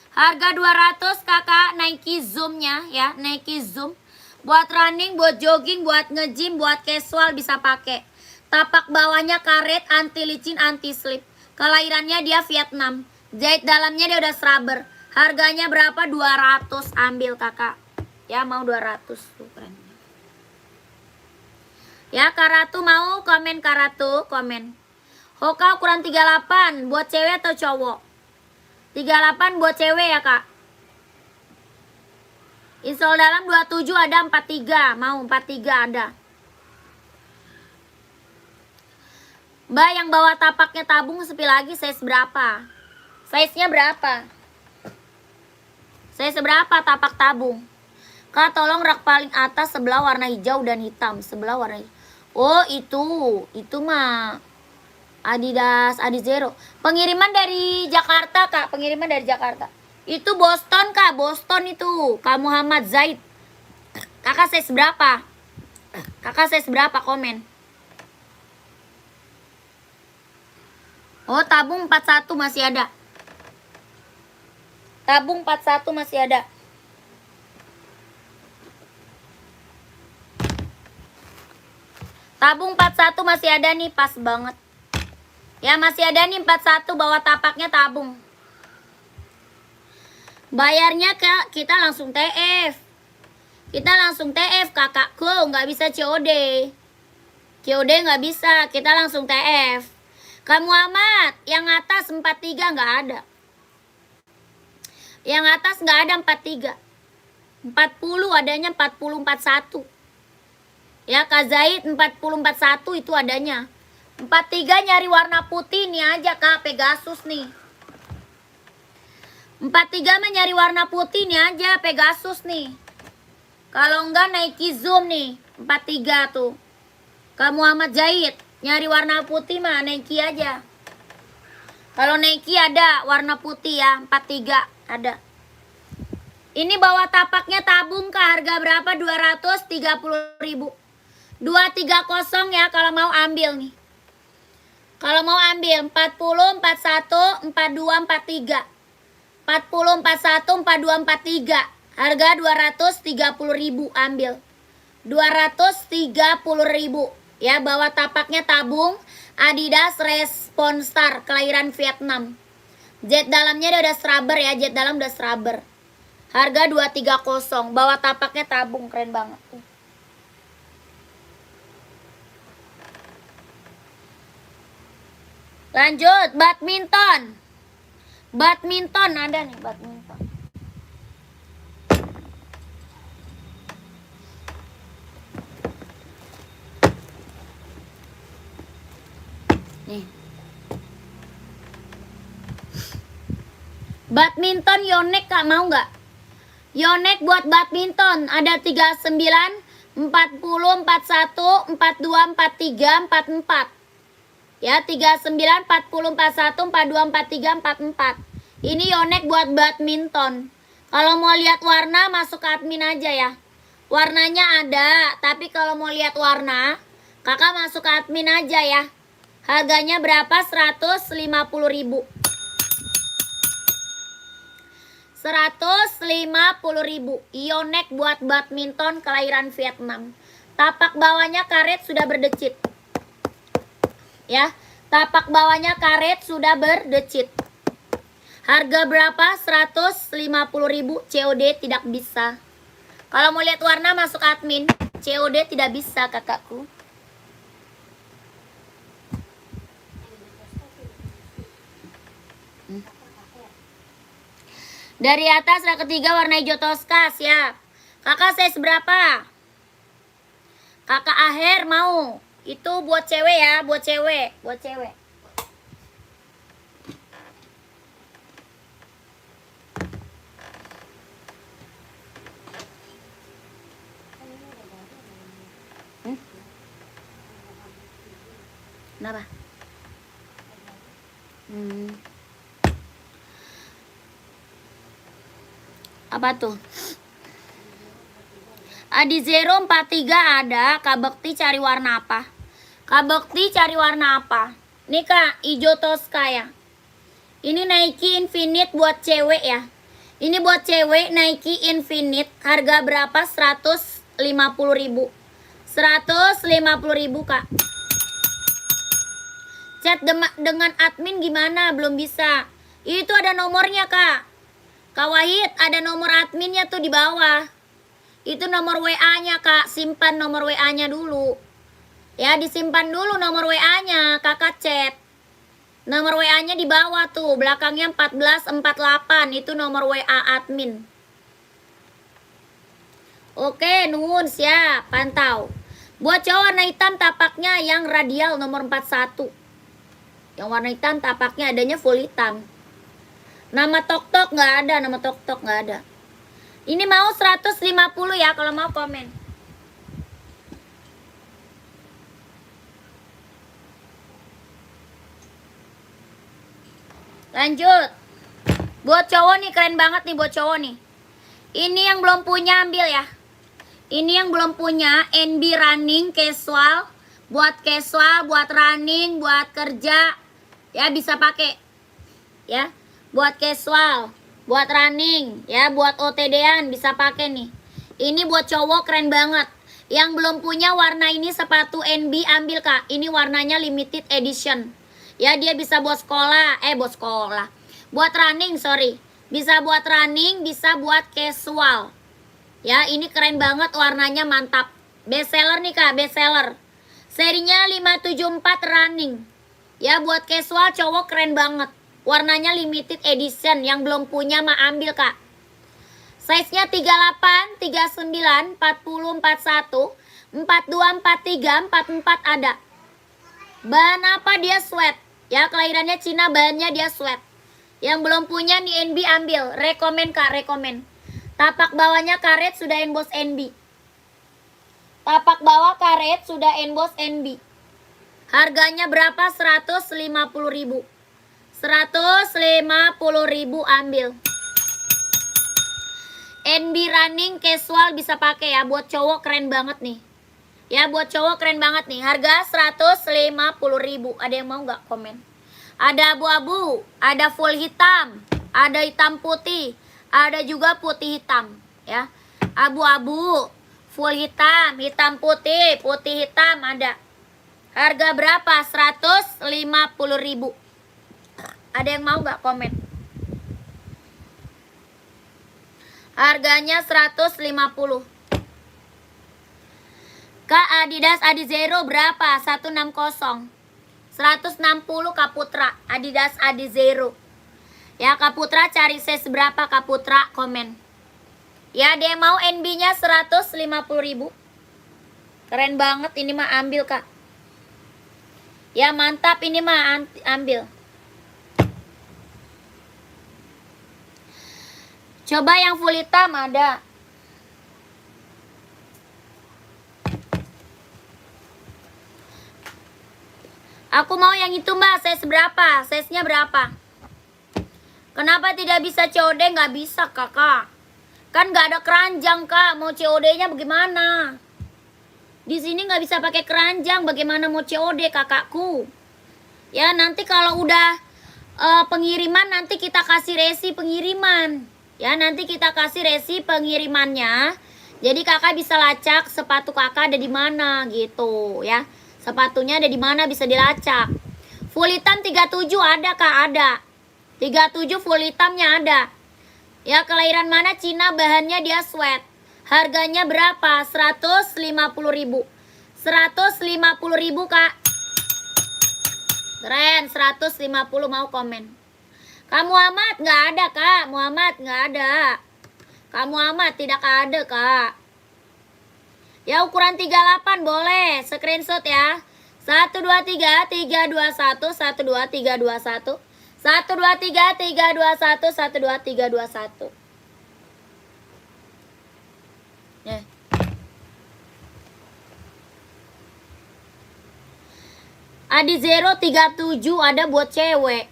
Harga 200 kakak, Nike Zoom-nya ya, Nike Zoom. Buat running, buat jogging, buat nge-gym, buat casual bisa pakai. Tapak bawahnya karet, anti licin, anti slip. Kelahirannya dia Vietnam. Jahit dalamnya dia udah scrubber. Harganya berapa? 200. Ambil kakak. Ya mau 200 tuh keren. Ya Karatu mau komen, Karatu komen. Hoka ukuran 38 buat cewek atau cowok? 38 buat cewek ya Kak. Install dalam 27 ada 43. Mau 43 ada. Mbak yang bawa tapaknya tabung sepi lagi size berapa? Size-nya berapa? Size berapa tapak tabung? Kak tolong rak paling atas sebelah warna hijau dan hitam. Sebelah warna hijau. Oh itu mah Adidas Adizero. Pengiriman dari Jakarta Kak. Pengiriman dari Jakarta. Itu Boston Kak. Boston itu Kak Muhammad Zaid. Kakak size berapa? Kakak size berapa komen? Oh tabung 41 masih ada. Tabung 41 masih ada. Tabung 41 masih ada nih, pas banget. Ya masih ada nih 41 bawa tapaknya tabung. Bayarnya Kak, kita langsung TF. Kita langsung TF kakakku, nggak bisa COD. COD nggak bisa, kita langsung TF. Kamu Muhammad, yang atas 43 nggak ada. Yang atas nggak ada 43. 40 adanya 40 41. Ya, Kak Zaid 40 41 itu adanya. 43 nyari warna putih nih aja Kak, Pegasus nih. 43 mah nyari warna putih nih aja, Pegasus nih. Kalau enggak Nike Zoom nih, 43 tuh. Kak Muhammad Zaid nyari warna putih mah Nike aja. Kalau Nike ada warna putih ya, 43 ada. Ini bawah tapaknya tabung Kak, harga berapa? 230.000. 230 ya kalau mau ambil nih. Kalau mau ambil 40 41 42 43. 40 41 42 43. Harga 230.000 ambil. 230.000 ya, bawah tapaknya tabung Adidas Responstar kelahiran Vietnam. Jet dalamnya udah scrubber ya, jet dalam udah scrubber. Harga 230, bawah tapaknya tabung, keren banget. Lanjut, badminton. Badminton ada nih, badminton. Nih. Badminton Yonex Kak, mau nggak? Yonex buat badminton ada 39, 40, 41, 42, 43, 44. Ya, 39, 40, 41, 42, 43, 44. Ini Yonex buat badminton. Kalau mau lihat warna masuk ke admin aja ya. Warnanya ada, tapi kalau mau lihat warna, kakak masuk ke admin aja ya. Harganya berapa? 150.000. 150.000. Yonex buat badminton kelahiran Vietnam. Tapak bawahnya karet sudah berdecit. Ya, tapak bawahnya karet sudah berdecit. Harga berapa? 150.000. COD tidak bisa. Kalau mau lihat warna masuk admin. COD tidak bisa kakakku. Dari atas rak ketiga warna hijau toska, siap. Kakak size berapa? Kakak Aher mau. Itu buat cewek ya, buat cewek, buat cewek. Kenapa? Apa tuh? Adi Zero 43 ada. Kak Bekti cari warna apa? Kak Bekti cari warna apa? Nih Kak, hijau toska ya. Ini Nike Infinite buat cewek ya. Ini buat cewek Nike Infinite. Harga berapa? 150.000. 150.000 Kak. Chat dengan admin gimana? Belum bisa. Itu ada nomornya Kak. Kak Wahid, ada nomor adminnya tuh di bawah. Itu nomor WA-nya Kak. Simpan nomor WA-nya dulu. Ya, disimpan dulu nomor WA-nya. Kakak chat. Nomor WA-nya di bawah tuh. Belakangnya 1448. Itu nomor WA admin. Oke, nuhun, siap. Pantau. Buat cowok warna hitam tapaknya yang radial nomor 41. Yang warna hitam tapaknya adanya full hitam. Nama tok-tok nggak ada, nama tok-tok nggak ada. Ini mau 150 ya kalau mau komen. Lanjut. Buat cowok nih, keren banget nih buat cowok nih. Ini yang belum punya ambil ya. Ini yang belum punya NB running casual. Buat casual, buat running, buat kerja. Ya bisa pakai. Ya. Buat casual, buat running, ya, buat OTD-an bisa pakai nih. Ini buat cowok keren banget. Yang belum punya warna ini sepatu NB ambil Kak. Ini warnanya limited edition. Ya, dia bisa buat sekolah, buat running, sorry. Bisa buat running, bisa buat casual. Ya, ini keren banget, warnanya mantap. Best seller nih Kak, best seller. Serinya 574 running. Ya, buat casual cowok keren banget. Warnanya limited edition, yang belum punya mah ambil, Kak. Size-nya 38, 39, 40, 41, 42, 43, 44 ada. Bahan apa? Dia sweat. Ya, kelahirannya Cina, bahannya dia sweat. Yang belum punya nih NB ambil. Rekomen, Kak, rekomen. Tapak bawahnya karet, sudah emboss NB. Tapak bawah karet, sudah emboss NB. Harganya berapa? 150.000. 150.000 ambil. NB running casual bisa pakai ya, buat cowok keren banget nih. Ya, buat cowok keren banget nih. Harga 150.000. Ada yang mau nggak komen? Ada abu-abu, ada full hitam, ada hitam putih, ada juga putih hitam ya. Abu-abu, full hitam, hitam putih, putih hitam ada. Harga berapa? 150.000. Ada yang mau nggak komen? Harganya 150. Kak, Adidas Adizero berapa? 160. 160 Kak Putra. Adidas Adizero. Ya, Kak Putra cari size berapa Kak Putra? Komen. Ya, dia mau NB-nya 150.000. Keren banget ini mah, ambil Kak. Ya, mantap ini mah, ambil. Coba yang full hitam ada. Aku mau yang itu Mbak, size berapa? Size-nya berapa? Kenapa tidak bisa COD? Nggak bisa Kakak. Kan nggak ada keranjang Kak, mau COD-nya bagaimana? Di sini nggak bisa pakai keranjang, bagaimana mau COD kakakku? Ya, nanti kalau udah pengiriman, nanti kita kasih resi pengiriman. Ya, nanti kita kasih resi pengirimannya. Jadi kakak bisa lacak sepatu kakak ada di mana gitu ya. Sepatunya ada di mana bisa dilacak. Full hitam 37 ada Kak, ada. 37 full hitamnya ada. Ya, kelahiran mana? Cina, bahannya dia sweat. Harganya berapa? 150.000. 150.000 Kak. Keren, 150 mau komen. Kak Muhammad nggak ada Kak, Muhammad nggak ada. Kak Muhammad tidak ada Kak. Ya, ukuran 38 boleh, screenshot ya. 123 321 12321 123 321 12321. Ya. Adizero 37 ada buat cewek.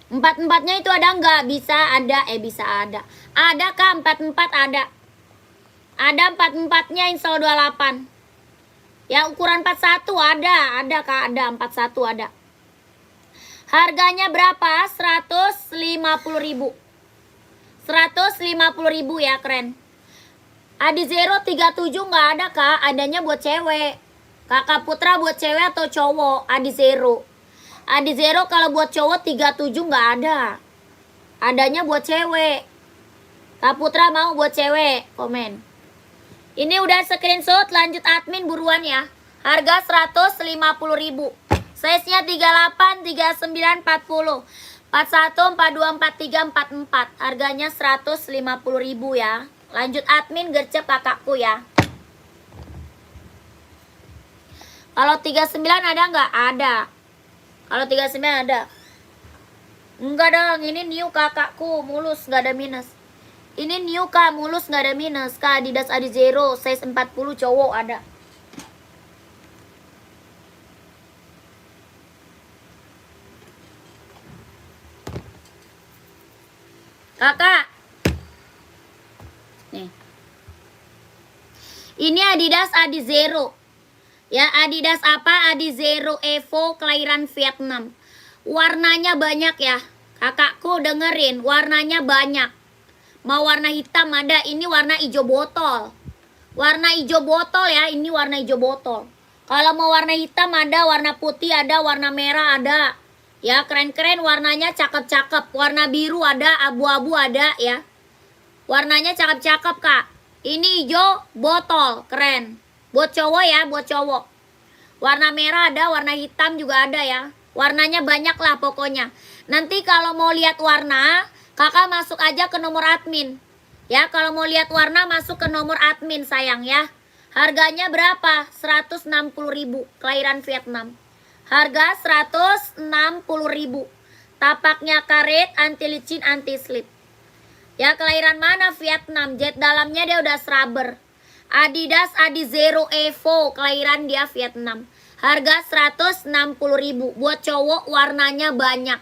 44-nya itu ada nggak? Bisa ada, bisa ada. Ada Kak, 44 ada. Ada 44-nya install 28. Ya, ukuran 41 ada Kak, ada 41 ada. Harganya berapa? 150.000. 150.000 ya, keren. Adizero 37 nggak ada Kak, adanya buat cewek. Kakak Putra buat cewek atau cowok? Adizero. Adizero kalau buat cowok 37 nggak ada. Adanya buat cewek. Kak Putra mau buat cewek, komen. Ini udah screenshot, lanjut admin buruan ya. Harga 150.000. Size-nya 38, 39, 40. 41, 42, 43, 44. Harganya 150.000 ya. Lanjut admin, gercep kakakku ya. Kalau 39 ada nggak? Ada. Kalau 39 ada. Enggak dong, ini new kakakku, mulus, nggak ada minus. Ini new Kak, mulus nggak ada minus. Kak, Adidas Adizero size 40 cowok ada. Kakak. Nih. Ini Adidas Adizero. Ya, Adidas apa? Adizero Evo kelahiran Vietnam. Warnanya banyak ya. Kakakku dengerin, warnanya banyak. Mau warna hitam ada, ini warna hijau botol. Warna hijau botol ya, ini warna hijau botol. Kalau mau warna hitam ada, warna putih ada, warna merah ada. Ya, keren-keren warnanya, cakep-cakep. Warna biru ada, abu-abu ada ya. Warnanya cakep-cakep Kak. Ini hijau botol, keren. Buat cowok ya, buat cowok. Warna merah ada, warna hitam juga ada ya. Warnanya banyak lah pokoknya. Nanti kalau mau lihat warna, kakak masuk aja ke nomor admin. Ya, kalau mau lihat warna masuk ke nomor admin sayang ya. Harganya berapa? 160.000, kelahiran Vietnam. Harga 160.000. Tapaknya karet, anti licin, anti slip. Ya, kelahiran mana? Vietnam. Jet dalamnya dia udah rubber. Adidas Adizero Evo, kelahiran dia Vietnam. Harga 160.000. Buat cowok warnanya banyak.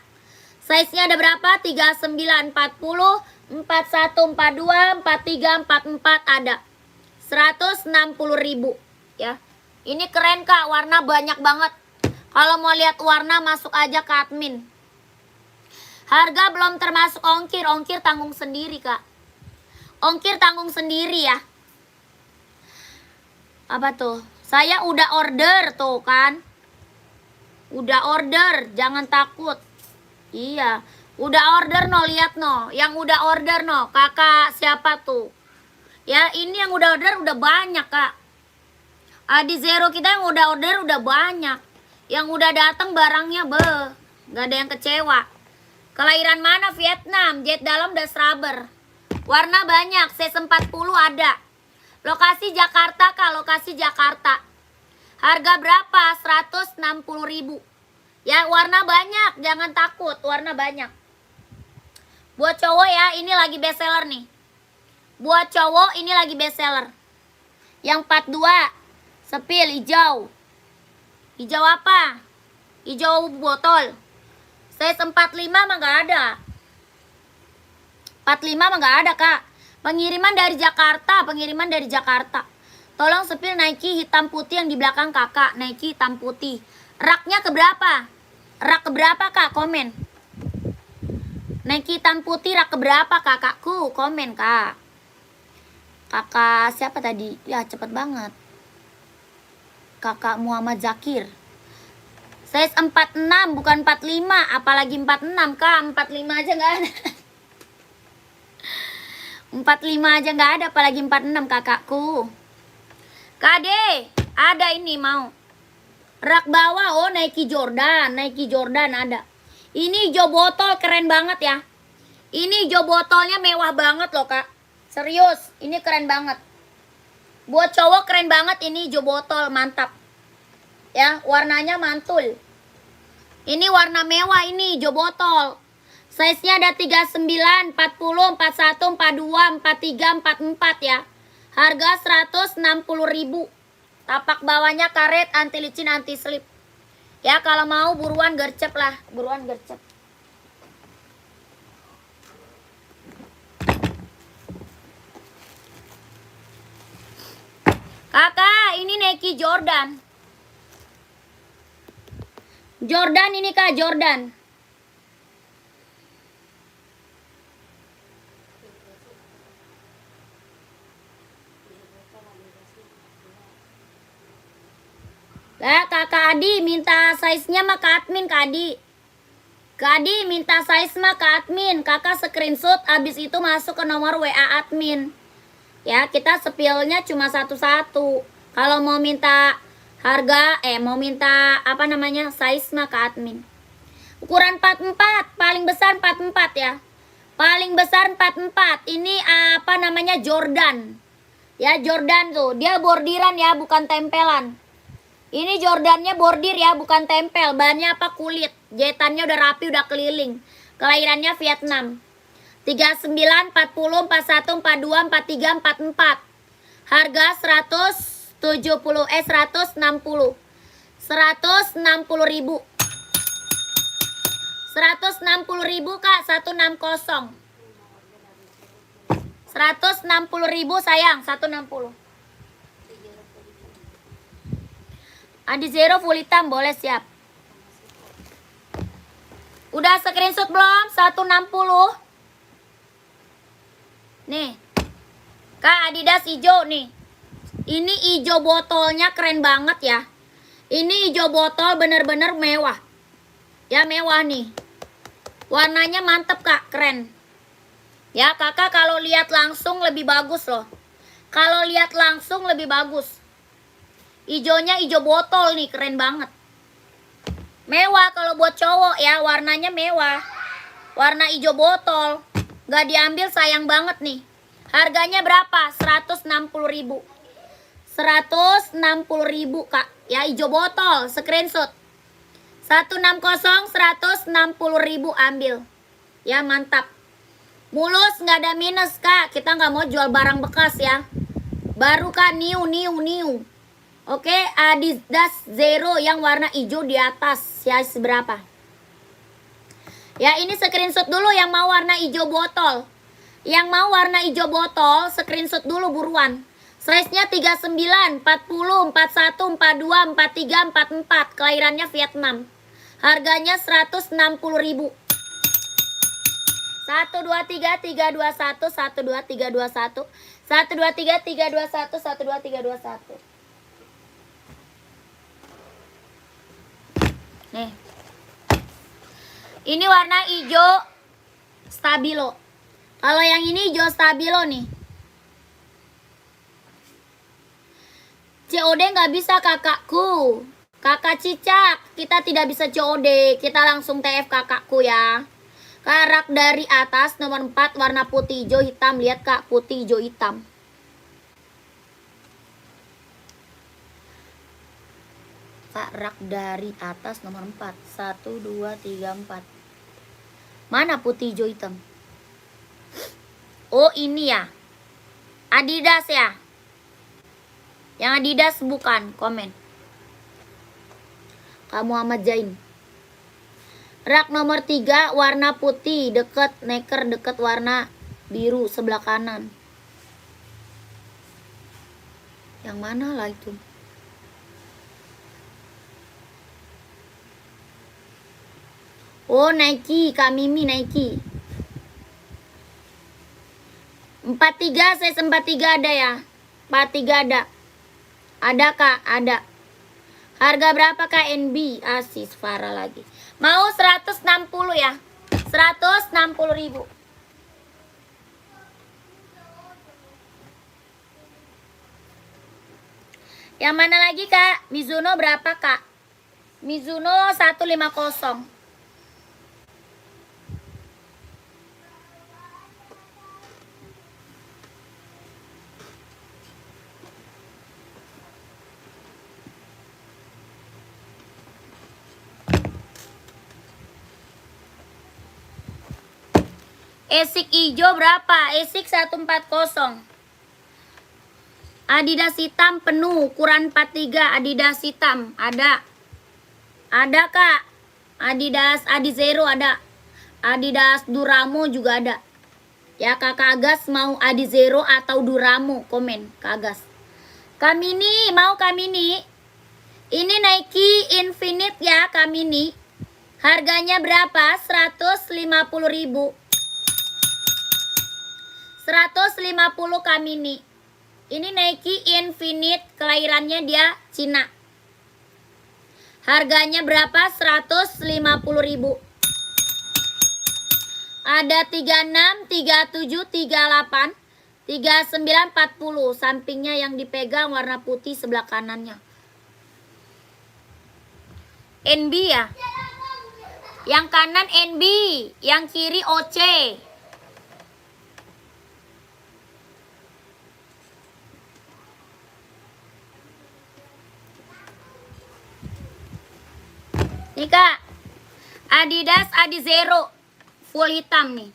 Size-nya ada berapa? 39, 40, 41, 42, 43, 44 ada. 160.000 ya. Ini keren Kak, warna banyak banget. Kalau mau lihat warna masuk aja ke admin. Harga belum termasuk ongkir, ongkir tanggung sendiri Kak. Ongkir tanggung sendiri ya. Apa tuh? Saya udah order tuh kan. Udah order, jangan takut. Iya, udah order no, lihat no. Yang udah order no, kakak siapa tuh? Ya, ini yang udah order udah banyak Kak. Adizero kita yang udah order udah banyak. Yang udah datang barangnya gak ada yang kecewa. Kelahiran mana? Vietnam. Jet dalam udah rubber. Warna banyak, size 40 ada. Lokasi Jakarta Kak, lokasi Jakarta. Harga berapa? 160.000. Ya, warna banyak, jangan takut, warna banyak. Buat cowok ya, ini lagi best seller nih. Buat cowok ini lagi best seller. Yang 42, sepil hijau. Hijau apa? Hijau botol. Size 45 mah gak ada. 45 mah gak ada Kak. Pengiriman dari Jakarta, pengiriman dari Jakarta. Tolong sepil Nike hitam putih yang di belakang kakak. Nike hitam putih. Raknya keberapa? Rak keberapa Kak? Komen. Nike hitam putih rak keberapa kakakku? Komen Kak. Kakak siapa tadi? Ya cepet banget. Kakak Muhammad Zakir. Size 46 bukan 45. Apalagi 46 Kak. 45 aja gak ada. 45 aja gak ada, apalagi 46 kakakku. Kade, ada ini mau. Rak bawah, oh Nike Jordan. Nike Jordan ada. Ini hijau botol keren banget ya. Ini hijau botolnya mewah banget loh Kak. Serius, ini keren banget. Buat cowok keren banget ini hijau botol, mantap. Ya, warnanya mantul. Ini warna mewah ini hijau botol. Size-nya ada 39, 40, 41, 42, 43, 44 ya. Harga 160.000. Tapak bawahnya karet, anti licin, anti slip. Ya, kalau mau buruan gercep lah, buruan gercep. Kakak, ini Nike Jordan. Jordan ini Kak, Jordan. Kakak Adi minta size-nya mah ke admin Kak Adi. Kak Adi minta size mah ke admin. Kakak screenshot abis itu masuk ke nomor WA admin. Ya, kita sepilnya cuma satu-satu. Kalau mau minta harga, mau minta apa namanya size mah ke admin. Ukuran 44, paling besar 44 ya. Paling besar 44. Ini apa namanya Jordan. Ya, Jordan tuh. Dia bordiran ya, bukan tempelan. Ini Jordannya bordir ya, bukan tempel. Bahannya apa? Kulit. Jahitannya udah rapi, udah keliling. Kelahirannya Vietnam. 39, 40, 41, 42, 43, 44. Harga 160. 160.000. 160.000 Kak, 160. 160.000 sayang, 160. Adizero full hitam boleh, siap. Udah screenshot belum? 160. Nih. Kak, Adidas hijau nih. Ini hijau botolnya keren banget ya. Ini hijau botol bener-bener mewah. Ya, mewah nih. Warnanya mantep Kak, keren. Ya, kakak kalau lihat langsung lebih bagus loh. Kalau lihat langsung lebih bagus. Ijonya ijo botol nih, keren banget. Mewah kalau buat cowok ya, warnanya mewah. Warna ijo botol. Gak diambil sayang banget nih. Harganya berapa? 160.000. 160.000 Kak. Ya ijo botol, screenshot. 160 160.000 ambil. Ya mantap. Mulus nggak ada minus Kak. Kita nggak mau jual barang bekas ya. Baru Kak, new. Oke, Adidas Zero yang warna hijau di atas. Ya seberapa? Ya ini screenshot dulu yang mau warna hijau botol. Yang mau warna hijau botol, screenshot dulu buruan. Size-nya 39, 40, 41, 42, 43, 44. Kelahirannya Vietnam. Harganya 160.000. 1 2 3 3 2 1 1 2 3 2 1 1 2 3 3 2 1 1 2 3 2 1. Nih. Ini warna hijau stabilo. Kalau yang ini hijau stabilo nih. COD nggak bisa kakakku. Kakak Cicak, kita tidak bisa COD. Kita langsung TF kakakku ya. Karak dari atas nomor 4 warna putih hijau hitam. Lihat Kak, putih hijau hitam. Rak dari atas nomor 4. 1 2 3 4. Mana putih hijau hitam? Oh ini ya. Adidas ya. Yang Adidas bukan, komen. Kamu Muhammad Zain. Rak nomor 3 warna putih deket neker deket warna biru sebelah kanan. Yang mana lah itu? Oh Nike, Kak Mimi Nike. 43 saya 43 ada ya. 43 ada. Ada Kak, ada. Harga berapa Kak NB? Asis Farah lagi. Mau 160 ya. 160.000. Yang mana lagi Kak? Mizuno berapa Kak? Mizuno 150. Esik hijau berapa? Esik 140. Adidas hitam penuh, ukuran 43. Adidas hitam ada. Ada Kak. Adidas Adizero ada. Adidas Duramo juga ada. Ya Kakak Agas mau Adizero atau Duramo? Komen Kak Agas. Kamini, mau Kamini? Ini Nike Infinite ya Kamini. Harganya berapa? 150.000. 150 Kamini. Ini Nike Infinite, kelahirannya dia Cina. Harganya berapa? 150.000. Ada 36, 37, 38, 39, 40. Sampingnya yang dipegang warna putih sebelah kanannya. NB ya. Yang kanan NB, yang kiri OC. Nih Kak, Adidas Adizero full hitam nih.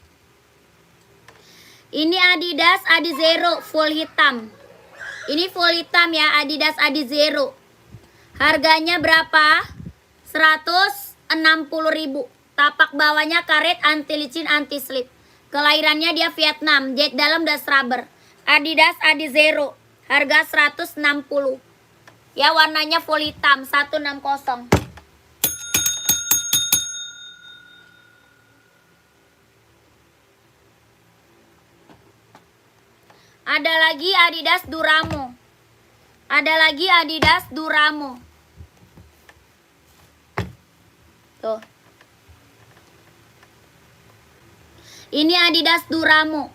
Ini Adidas Adizero full hitam. Ini full hitam ya, Adidas Adizero. Harganya berapa? 160.000. Tapak bawahnya karet anti licin anti slip. Kelahirannya dia Vietnam, jahit dalam das rubber. Adidas Adizero. Harga 160. Ya warnanya full hitam, 160. Ada lagi Adidas Duramo. Ada lagi Adidas Duramo. Tuh. Ini Adidas Duramo.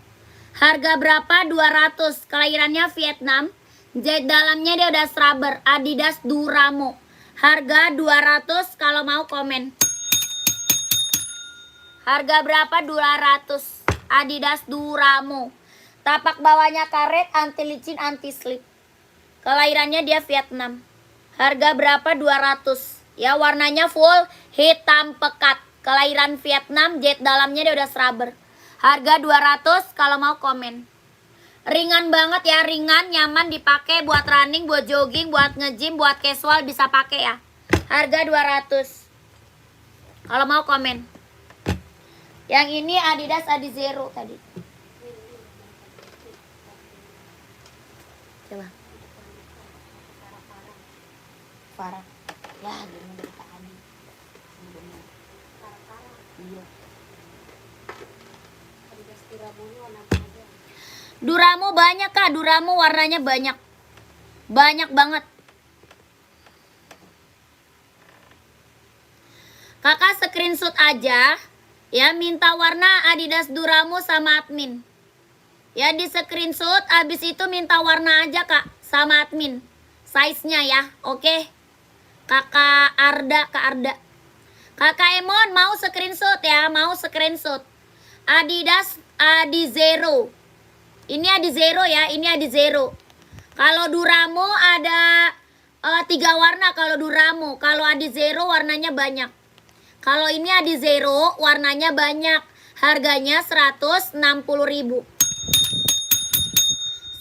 Harga berapa? 200. Kelahirannya Vietnam. Jahit dalamnya dia udah rubber. Adidas Duramo. Harga 200 kalau mau komen. Harga berapa? 200. Adidas Duramo. Tapak bawahnya karet, anti licin, anti slip. Kelahirannya dia Vietnam. Harga berapa? 200. Ya, warnanya full hitam pekat. Kelahiran Vietnam, jahit dalamnya dia udah rubber. Harga 200 kalau mau komen. Ringan banget ya, ringan, nyaman dipakai buat running, buat jogging, buat nge-gym, buat casual bisa pakai ya. Harga 200. Kalau mau komen. Yang ini Adidas Adizero tadi. Coba. Farah. Ya, gimana berita Adi. Iya. Adidas Duramo warna apa aja? Duramo banyak Kak, Duramo warnanya banyak. Banyak banget. Kakak screenshot aja. Ya, minta warna Adidas Duramo sama admin. Ya, di screenshot, abis itu minta warna aja Kak, sama admin. Size-nya ya, oke. Kakak Arda, Kak Arda. Kakak Emon mau screenshot ya, mau screenshot. Adidas Adizero. Ini Adizero ya, ini Adizero. Kalau Duramo ada 3 warna kalau Duramo. Kalau Adizero warnanya banyak. Kalau ini Adizero warnanya banyak. Harganya 160.000.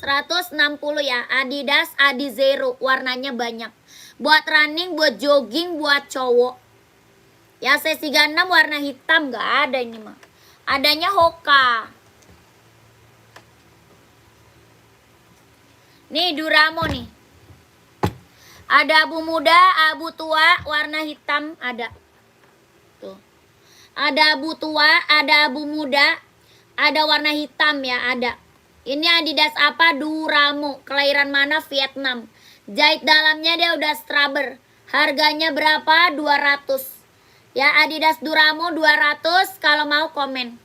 160 ya. Adidas Adizero warnanya banyak. Buat running, buat jogging, buat cowok. Ya, size 36 warna hitam nggak ada ini mah. Adanya Hoka. Nih Duramo nih. Ada abu muda, abu tua, warna hitam ada. Tuh. Ada abu tua, ada abu muda, ada warna hitam ya, ada. Ini Adidas apa? Duramo. Kelahiran mana? Vietnam. Jahit dalamnya dia udah rubber. Harganya berapa? 200. Ya, Adidas Duramo 200 kalau mau komen.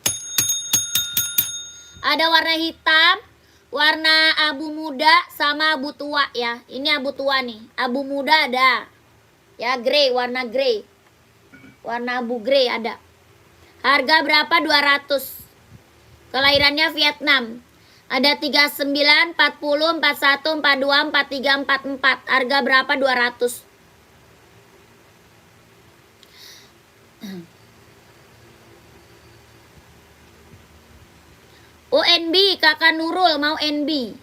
Ada warna hitam, warna abu muda sama abu tua ya. Ini abu tua nih. Abu muda ada. Ya, grey, warna grey. Warna abu grey ada. Harga berapa? 200. Kelahirannya Vietnam. Ada 39, 40, 41, 42, 43, 44. Harga berapa? 200. Oh, NB, Kakak Nurul mau NB.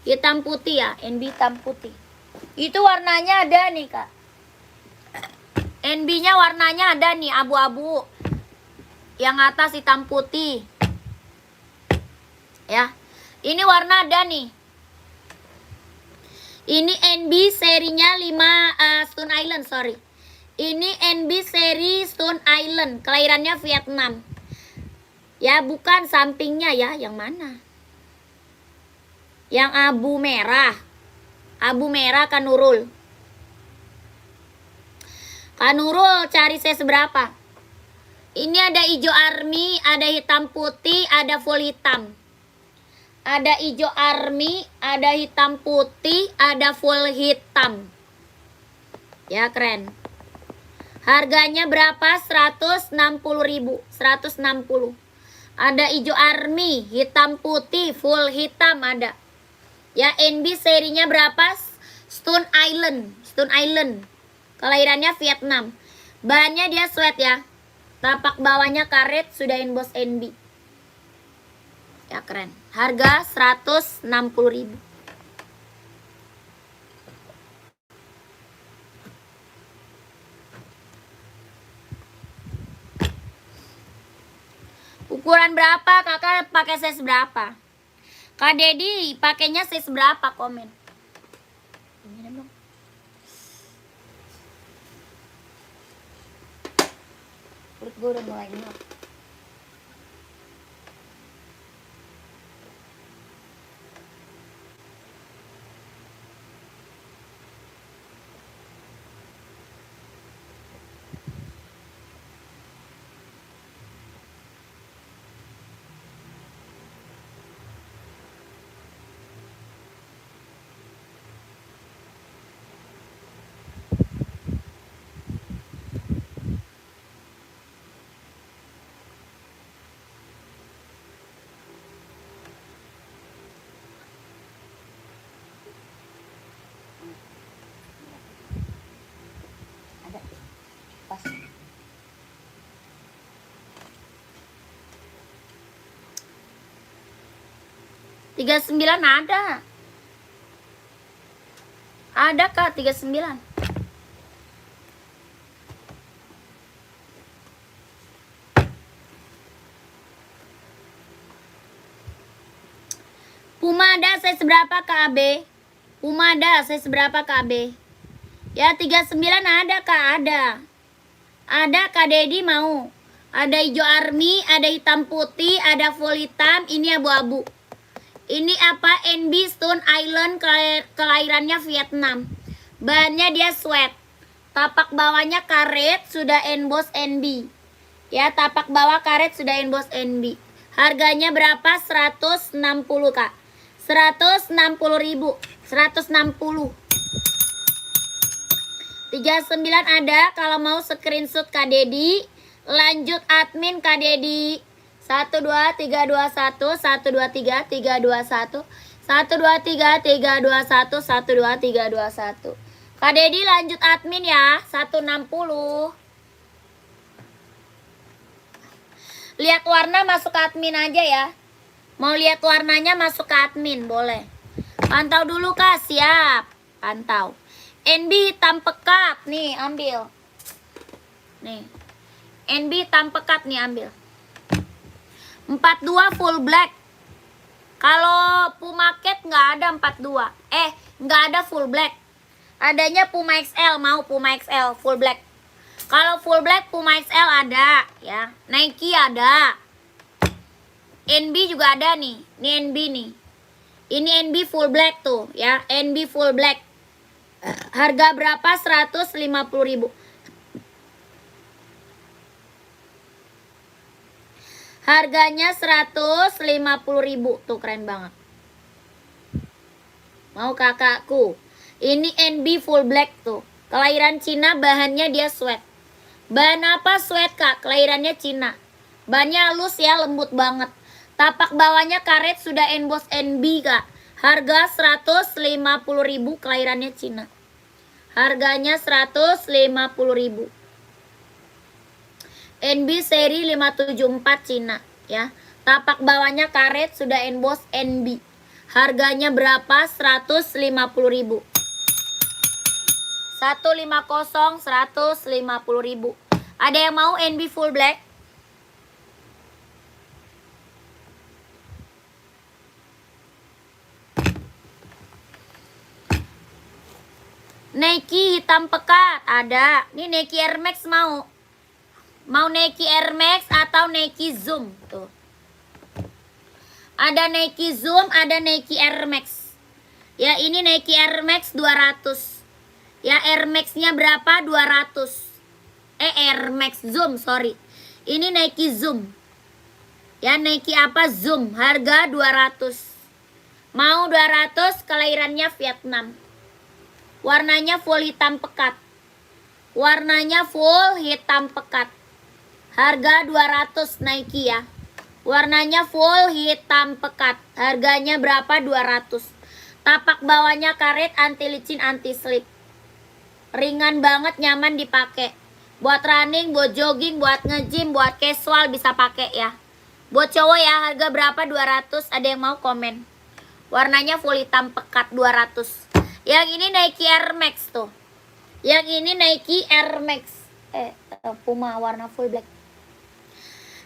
Hitam putih ya, NB hitam putih. Itu warnanya ada nih, Kak. NB-nya warnanya ada nih, abu-abu. Yang atas hitam putih. Ya. Ini warna ada nih. Ini NB serinya 5 Stone Island, sorry. Ini NB seri Stone Island, kelahirannya Vietnam. Ya, bukan sampingnya ya, yang mana? Yang abu merah. Abu merah Kanurul. Kanurul cari size berapa? Ini ada hijau army, ada hitam putih, ada full hitam. Ada hijau army, ada hitam putih, ada full hitam. Ya, keren. Harganya berapa? 160.000. 160. Ada hijau army, hitam putih, full hitam ada. Ya, NB serinya berapa? Stone Island. Stone Island. Kelahirannya Vietnam. Bahannya dia sweat ya. Tapak bawahnya karet, sudah emboss NB. Ya, keren. Harga 160.000. Ukuran berapa? Kakak pakai size berapa? Kak Dedi pakainya size berapa? Komen. Ini dong. Perut gue udah mulai nyok. pas. $39 ada. Ada Kak 39. Puma ada size berapa Kak AB? Puma ada size berapa Kak AB? Ya 39 ada Kak, ada. Ada Kak Dedi mau. Ada hijau army, ada hitam putih, ada full hitam, ini abu-abu. Ini apa? NB Stone Island, kelahirannya Vietnam. Bahannya dia sweat. Tapak bawahnya karet, sudah emboss NB. Ya, tapak bawah karet sudah emboss NB. Harganya berapa? 160 Kak. 160.000. 160. 39 ada. Kalau mau screenshot Kak Dedi, lanjut admin Kak Dedi. 12321 123 321 123 321 12321. Kak Dedi lanjut admin ya. 160. Lihat warna masuk ke admin aja ya. Mau lihat warnanya masuk ke admin boleh. Pantau dulu Kak, siap. Pantau. NB hitam pekat nih, ambil. Nih. NB hitam pekat nih, ambil. 42 full black. Kalau Puma Cat nggak ada 42. Nggak ada full black. Adanya Puma XL, mau Puma XL full black. Kalau full black Puma XL ada ya. Nike ada. NB juga ada nih. Ini NB nih. Ini NB full black tuh ya. NB full black. Harga berapa? 150.000. Harganya 150.000. Tuh keren banget. Mau kakakku. Ini NB full black tuh. Kelahiran Cina, bahannya dia sweat. Bahan apa sweat Kak? Kelahirannya Cina. Bahannya halus ya, lembut banget. Tapak bawahnya karet, sudah emboss NB Kak. Harga 150.000, kelahirannya Cina. Harganya 150.000. NB seri 574 Cina ya. Tapak bawahnya karet, sudah emboss NB. Harganya berapa? 150.000. 150 150.000. Ada yang mau NB full black? Nike hitam pekat ada. Ini Nike Air Max mau. Mau Nike Air Max atau Nike Zoom tuh. Ada Nike Zoom, ada Nike Air Max. Ya, ini Nike Air Max 200. Ya, Air Max-nya berapa? 200. Air Max Zoom, sorry. Ini Nike Zoom. Ya, Nike apa? Zoom. Harga 200. Mau 200, kelahirannya Vietnam. Warnanya full hitam pekat. Warnanya full hitam pekat. Harga 200 Nike ya. Warnanya full hitam pekat. Harganya berapa? 200. Tapak bawahnya karet, anti licin, anti slip. Ringan banget, nyaman dipakai. Buat running, buat jogging, buat nge-gym, buat casual bisa pakai ya. Buat cowok ya, harga berapa? 200. Ada yang mau komen? Warnanya full hitam pekat 200. Yang ini Nike Air Max tuh. Yang ini Nike Air Max. Puma warna full black.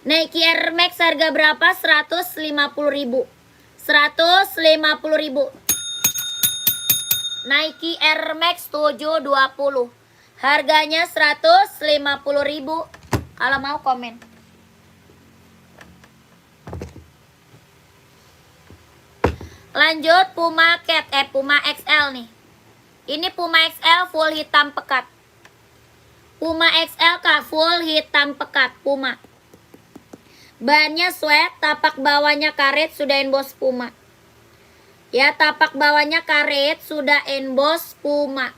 Nike Air Max harga berapa? 150.000. 150.000. Nike Air Max 720. Harganya 150.000. Kalau mau komen. Lanjut Puma Cat, Puma XL nih. Ini Puma XL full hitam pekat. Puma XL Kak, full hitam pekat Puma. Bahannya sweat, tapak bawahnya karet, sudah emboss Puma. Ya, tapak bawahnya karet, sudah emboss Puma.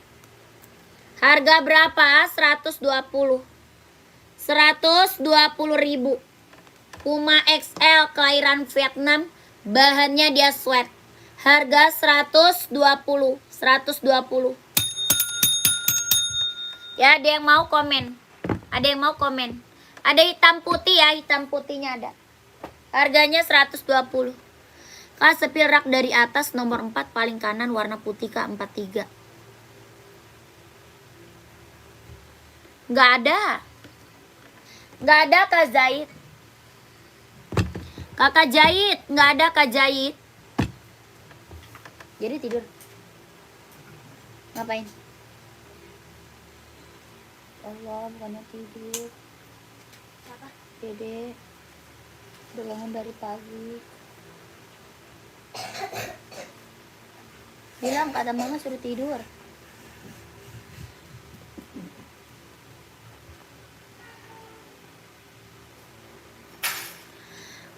Harga berapa? 120. 120.000. Puma XL kelahiran Vietnam, bahannya dia sweat. Harga 120. 120. Ya, ada yang mau komen? Ada yang mau komen? Ada hitam putih ya, hitam putihnya ada. Harganya 120. Kak, sepil rak dari atas nomor 4 paling kanan warna putih Kak, 43. Nggak ada. Nggak ada Kak Zahid. Kakak jahit, nggak ada Kak jahit. Jadi tidur. Ngapain? Allah, bukannya tidur. Apa? Dede. Udah bangun dari pagi. Bilang kata mama suruh tidur.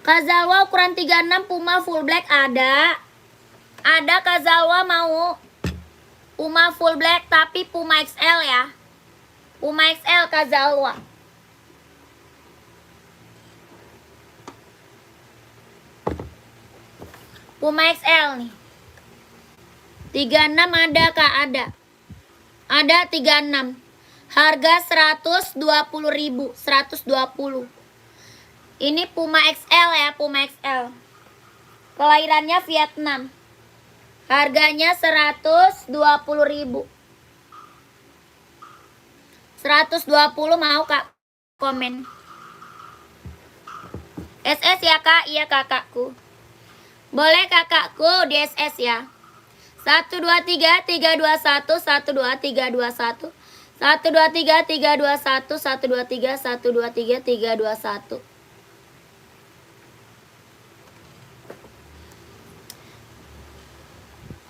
Kazalwa ukuran 36 Puma full black ada. Ada Kazalwa mau. Puma full black tapi Puma XL ya. Puma XL Kazalwa. Puma XL nih. 36 ada Kak, ada. Ada 36. Harga 120.000, 120. Ini Puma XL ya, Puma XL. Kelahirannya Vietnam. Harganya 120.000. 120 mau Kak komen. SS ya Kak, iya kakakku. Boleh kakakku di SS ya. 123 321 123 321 123 321 123 123 321.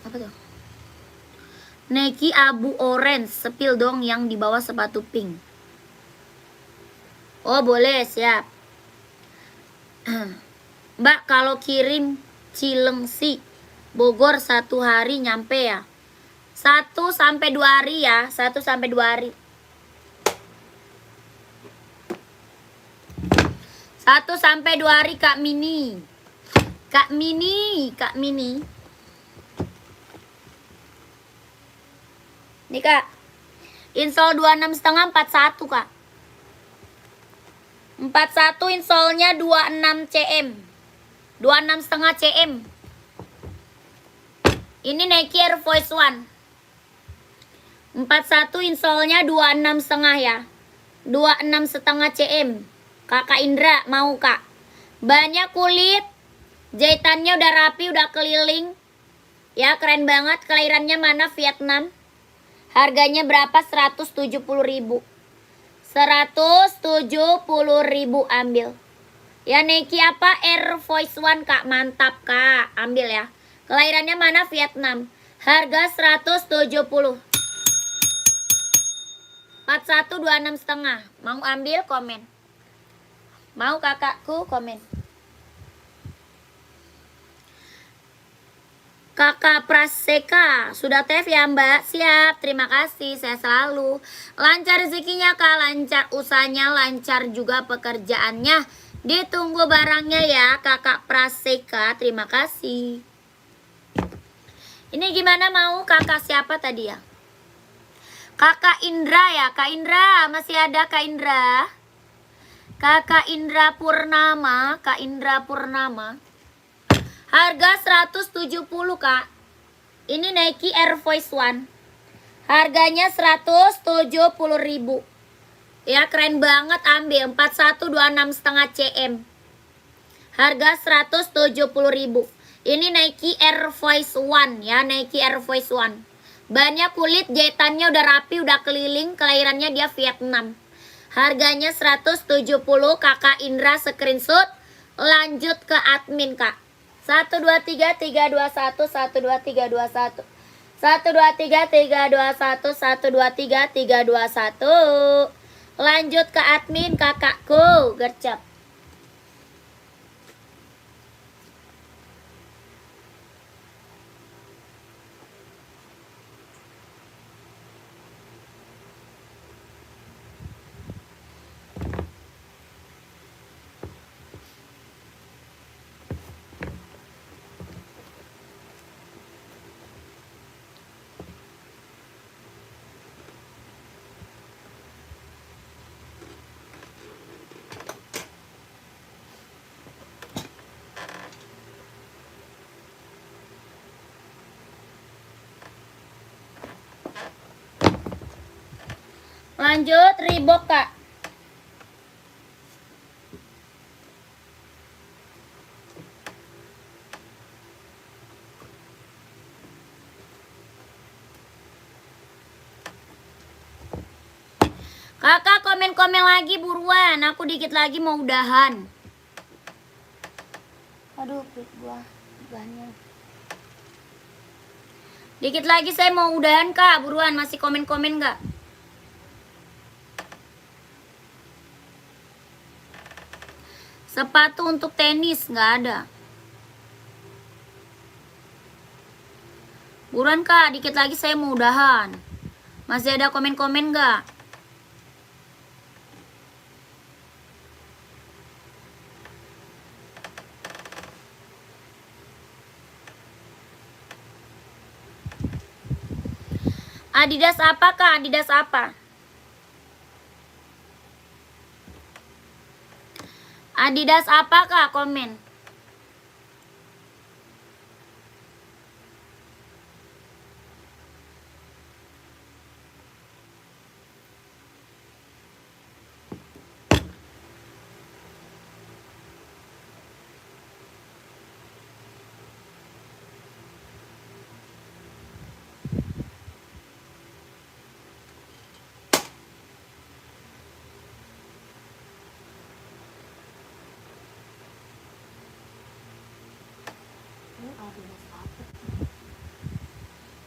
Apa tuh? Nike abu orange, sepil dong yang di bawah sepatu pink. Oh boleh, siap. Mbak, kalau kirim Cilengsi Bogor 1 hari nyampe ya? 1 sampai 2 hari ya, 1 sampai 2 hari. 1 sampai 2 hari Kak Mini. Kak Mini, Kak Mini. Nih Kak, insole 26,5 41 Kak. 41 insolnya 26 cm. 26,5 cm. Ini Nike Air Force One. 41 insolnya 26,5 ya. 26,5 cm. Kakak Indra mau Kak. Banyak kulit. Jahitannya udah rapi, udah keliling. Ya keren banget. Kelahirannya mana? Vietnam. Harganya berapa? 170.000. 170.000 ambil. Ya Nike apa? Air Force One Kak. Mantap Kak. Ambil ya. Kelahirannya mana? Vietnam. Harga 170. 41 26,5. Mau ambil komen. Mau kakakku komen. Kakak Praseka, sudah TF ya Mbak? Siap, terima kasih, saya selalu. Lancar rezekinya Kak, lancar usahanya, lancar juga pekerjaannya. Ditunggu barangnya ya Kakak Praseka, terima kasih. Ini gimana mau kakak siapa tadi ya? Kakak Indra ya, Kak Indra, masih ada Kak Indra? Kakak Indra Purnama, Kak Indra Purnama. Harga 170 Kak. Ini Nike Air Force One. Harganya 170.000. Ya keren banget, ambil 41 26,5 cm. Harga 170.000. Ini Nike Air Force One ya, Nike Air Force One. Banyak kulit, jahitannya udah rapi, udah keliling, kelahirannya dia Vietnam. Harganya 170 Kakak Indra screenshot. Lanjut ke admin Kak. 1 2 3 3 2 1 1 2 3 2 1 1 2 3 3 2 1 1 2 3 3 2 1. Lanjut ke admin kakakku, gercep. Lanjut Reebok Kak. Kakak komen-komen lagi buruan, aku dikit lagi mau udahan. Aduh, gua banyak. Dikit lagi saya mau udahan Kak, buruan, masih komen-komen nggak? Sepatu untuk tenis nggak ada. Buruan Kak, dikit lagi saya mau udahan. Masih ada komen-komen nggak? Adidas apa Kak? Adidas apa? Adidas apa Kak? Komen. Adidas apa?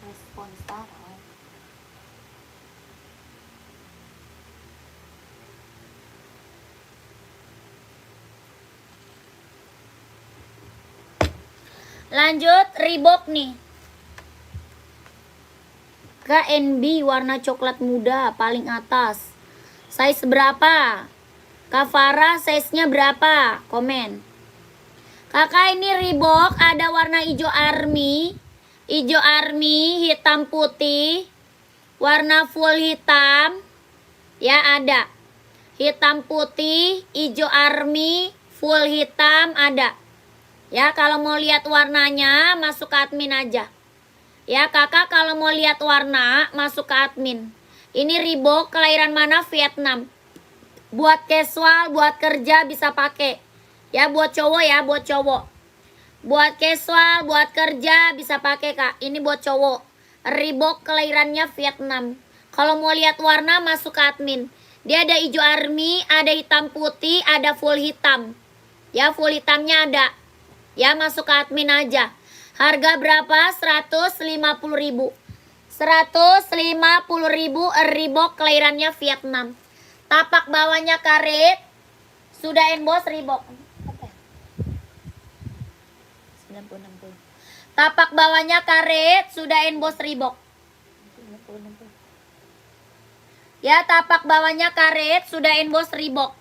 Respon sekarang. Lanjut Reebok nih. KNB warna coklat muda paling atas. Size berapa? Kak Farah size-nya berapa? Komen. Kakak ini Reebok ada warna hijau army, hitam putih, warna full hitam. Ya ada. Hitam putih, hijau army, full hitam ada. Ya kalau mau lihat warnanya masuk ke admin aja. Ya kakak kalau mau lihat warna masuk ke admin. Ini Reebok kelahiran mana? Vietnam. Buat casual, buat kerja bisa pakai. Ya buat cowok ya, buat cowok. Buat casual, buat kerja bisa pakai Kak. Ini buat cowok. Reebok kelahirannya Vietnam. Kalau mau lihat warna masuk ke admin. Dia ada hijau army, ada hitam putih, ada full hitam. Ya full hitamnya ada. Ya masuk ke admin aja. Harga berapa? 150.000. 150.000 Reebok kelahirannya Vietnam. Tapak bawahnya karet. Sudah emboss Reebok. 90. Tapak bawahnya karet, sudah emboss Reebok. Ya, tapak bawahnya karet, sudah emboss Reebok.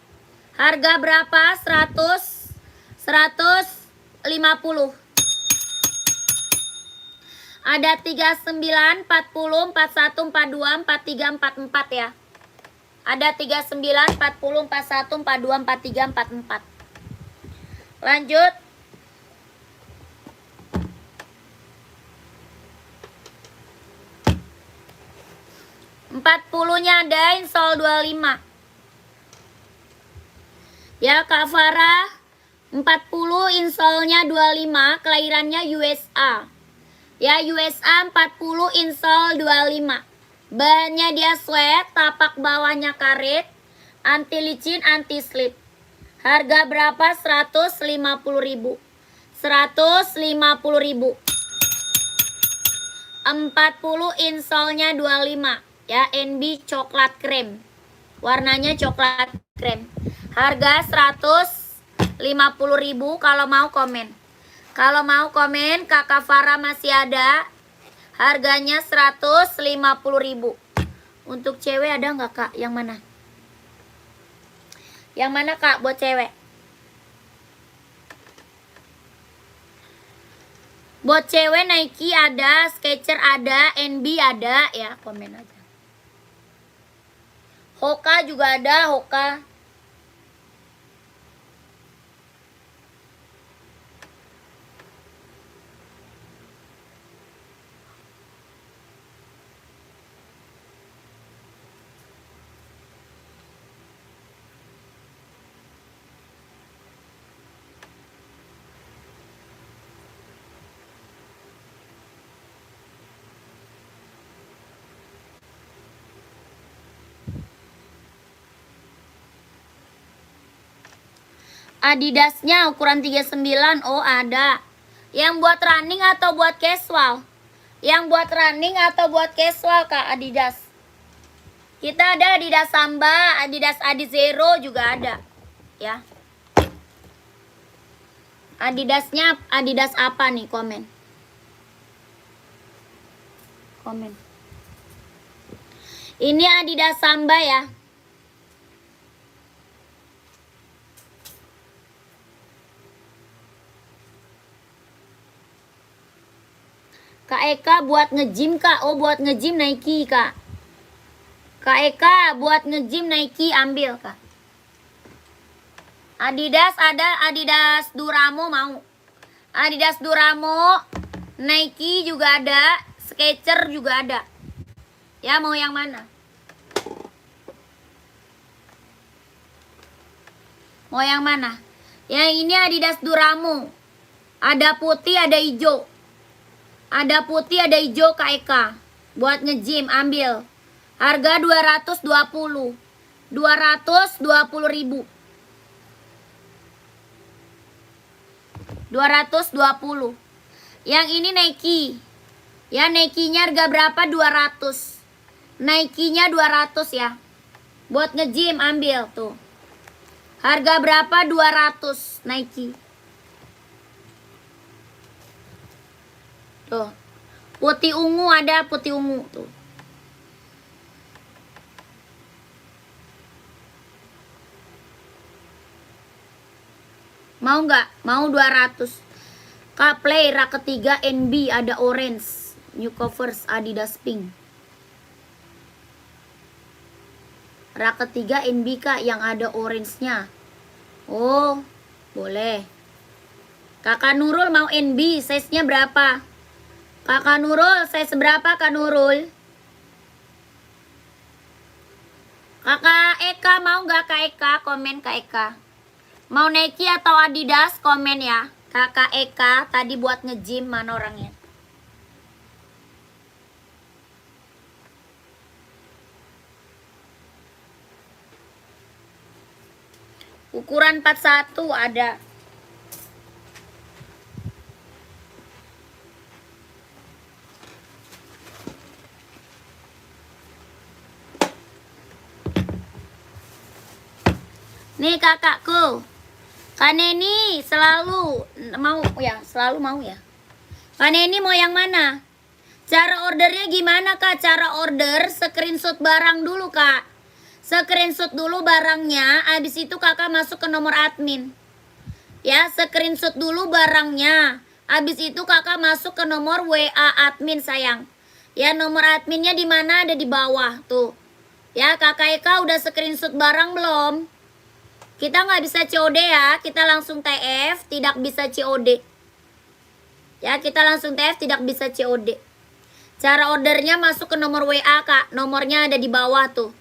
Harga berapa? 150. Ada 39, 40, 41, 42, 43, 44 ya. Ada 39, 40, 41, 42, 43, 44. Lanjut. 40-nya ada insol 25. Ya Kak Farah, 40 insolnya 25, kelahirannya USA. Ya USA 40 insol 25. Bahannya dia sweat, tapak bawahnya karet, anti licin, anti slip. Harga berapa? 150.000. 150.000. 40 insolnya 25. Ya, NB coklat krem. Warnanya coklat krem. Harga 150.000 kalau mau komen. Kalau mau komen, Kakak Farah masih ada. Harganya 150.000. Untuk cewek ada nggak Kak? Yang mana? Yang mana Kak buat cewek? Buat cewek Nike ada, Skechers ada, NB ada, ya komen aja. Hoka juga ada, Hoka. Adidasnya ukuran 39. Oh, ada. Yang buat running atau buat casual? Yang buat running atau buat casual, Kak, Adidas? Kita ada Adidas Samba, Adidas Adizero juga ada. Ya. Adidasnya Adidas apa nih? Komen. Komen. Ini Adidas Samba ya. Kak Eka buat nge-gym, Kak. Oh, buat nge-gym Nike, Kak. Kak Eka buat nge-gym Nike, ambil, Kak. Adidas ada, Adidas Duramo mau. Adidas Duramo, Nike juga ada, Skechers juga ada. Ya, mau yang mana? Mau yang mana? Yang ini Adidas Duramo. Ada putih, ada hijau. Ada putih, ada hijau, Kak Eka. Buat nge-gym, ambil. Harga 220. 220.000. 220. Yang ini Nike. Ya, Nike-nya harga berapa? 200. Nike-nya 200 ya. Buat nge-gym, ambil tuh. Harga berapa? 200 Nike. Tuh. Putih ungu ada, putih ungu tuh. Mau nggak? Mau 200. Kak, play rak ketiga NB ada orange. New covers Adidas pink. Rak ketiga NB, Kak, yang ada orange-nya. Oh, boleh. Kakak Nurul mau NB, size-nya berapa? Kakak Nurul, size berapa, Kak Nurul? Kakak Eka mau nggak, Kak Eka? Komen, Kak Eka. Mau Nike atau Adidas? Komen ya. Kakak Eka tadi buat nge-gym, mana orangnya? Ukuran 41 ada. Nih kakakku. Kak Neni selalu mau ya, selalu mau ya. Kak Neni mau yang mana? Cara ordernya gimana, Kak? Cara order, screenshot barang dulu, Kak. Screenshot dulu barangnya, habis itu kakak masuk ke nomor admin. Ya, screenshot dulu barangnya. Habis itu kakak masuk ke nomor WA admin, sayang. Ya, nomor adminnya di mana? Ada di bawah tuh. Ya, Kakak Eka udah screenshot barang belum? Kita nggak bisa COD ya, kita langsung TF, tidak bisa COD. Ya, kita langsung TF, tidak bisa COD. Cara ordernya masuk ke nomor WA, Kak. Nomornya ada di bawah tuh.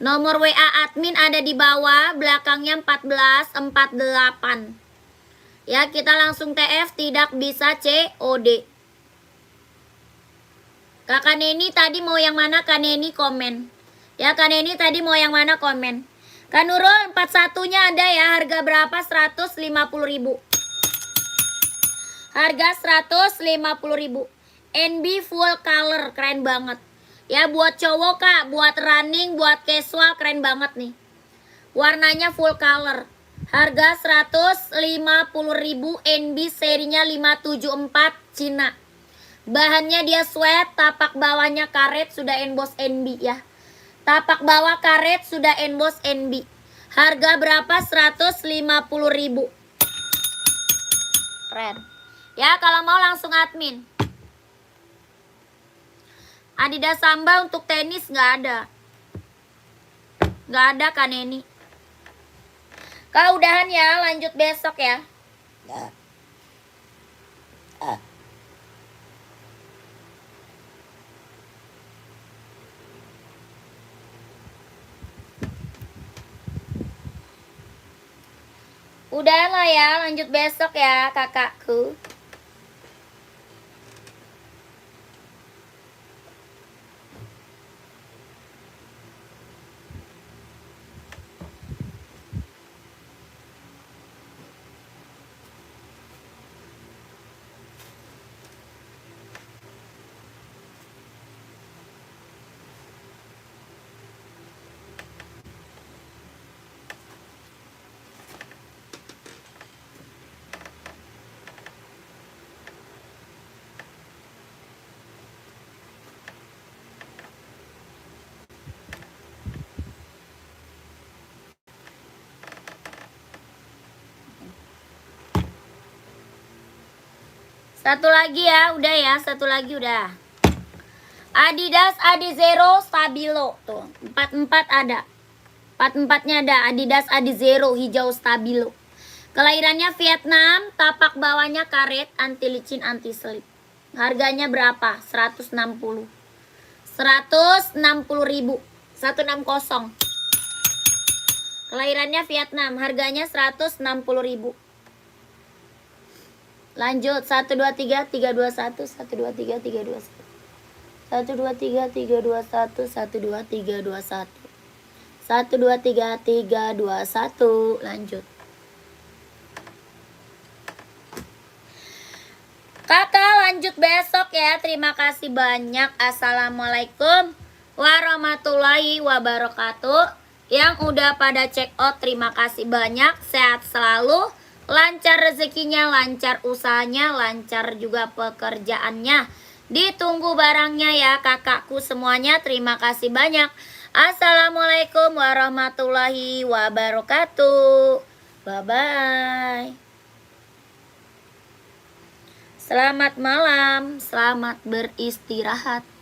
Nomor WA admin ada di bawah, belakangnya 1448. Ya, kita langsung TF, tidak bisa COD. Kakak Neni tadi mau yang mana? Kak Neni komen. Ya, Kak Neni tadi mau yang mana? Komen. Kak Nurul 41-nya ada ya, harga berapa? 150.000. Harga 150.000. NB full color, keren banget. Ya, buat cowok, Kak, buat running, buat casual, keren banget nih. Warnanya full color. Harga 150.000, NB serinya 574 Cina. Bahannya dia sweat, tapak bawahnya karet, sudah emboss NB ya. Tapak bawah karet, sudah emboss NB. Harga berapa? 150.000. Keren. Ya, kalau mau langsung admin. Adidas Samba untuk tenis nggak ada. Nggak ada, Kak Neni. Kak, udahan ya, lanjut besok ya. Udah lah ya, lanjut besok ya, kakakku. Satu lagi ya, udah ya, satu lagi udah. Adidas Adizero Stabilo tuh, 44 ada. 44-nya ada Adidas Adizero hijau Stabilo. Kelahirannya Vietnam, tapak bawahnya karet, anti licin, anti selip. Harganya berapa? 160. 160.000. 160. Kelahirannya Vietnam, harganya 160.000. Lanjut 1 2 3 3 2 1 1 2 3 3 2 1 1 2 3 3 2 1 1 2 3 2 1 1 2 3 3 2 1. Lanjut. Kakak lanjut besok ya. Terima kasih banyak. Assalamualaikum warahmatullahi wabarakatuh. Yang udah pada check out, terima kasih banyak. Sehat selalu, lancar rezekinya, lancar usahanya, lancar juga pekerjaannya. Ditunggu barangnya ya kakakku semuanya. Terima kasih banyak. Assalamualaikum warahmatullahi wabarakatuh. Bye-bye. Selamat malam, selamat beristirahat.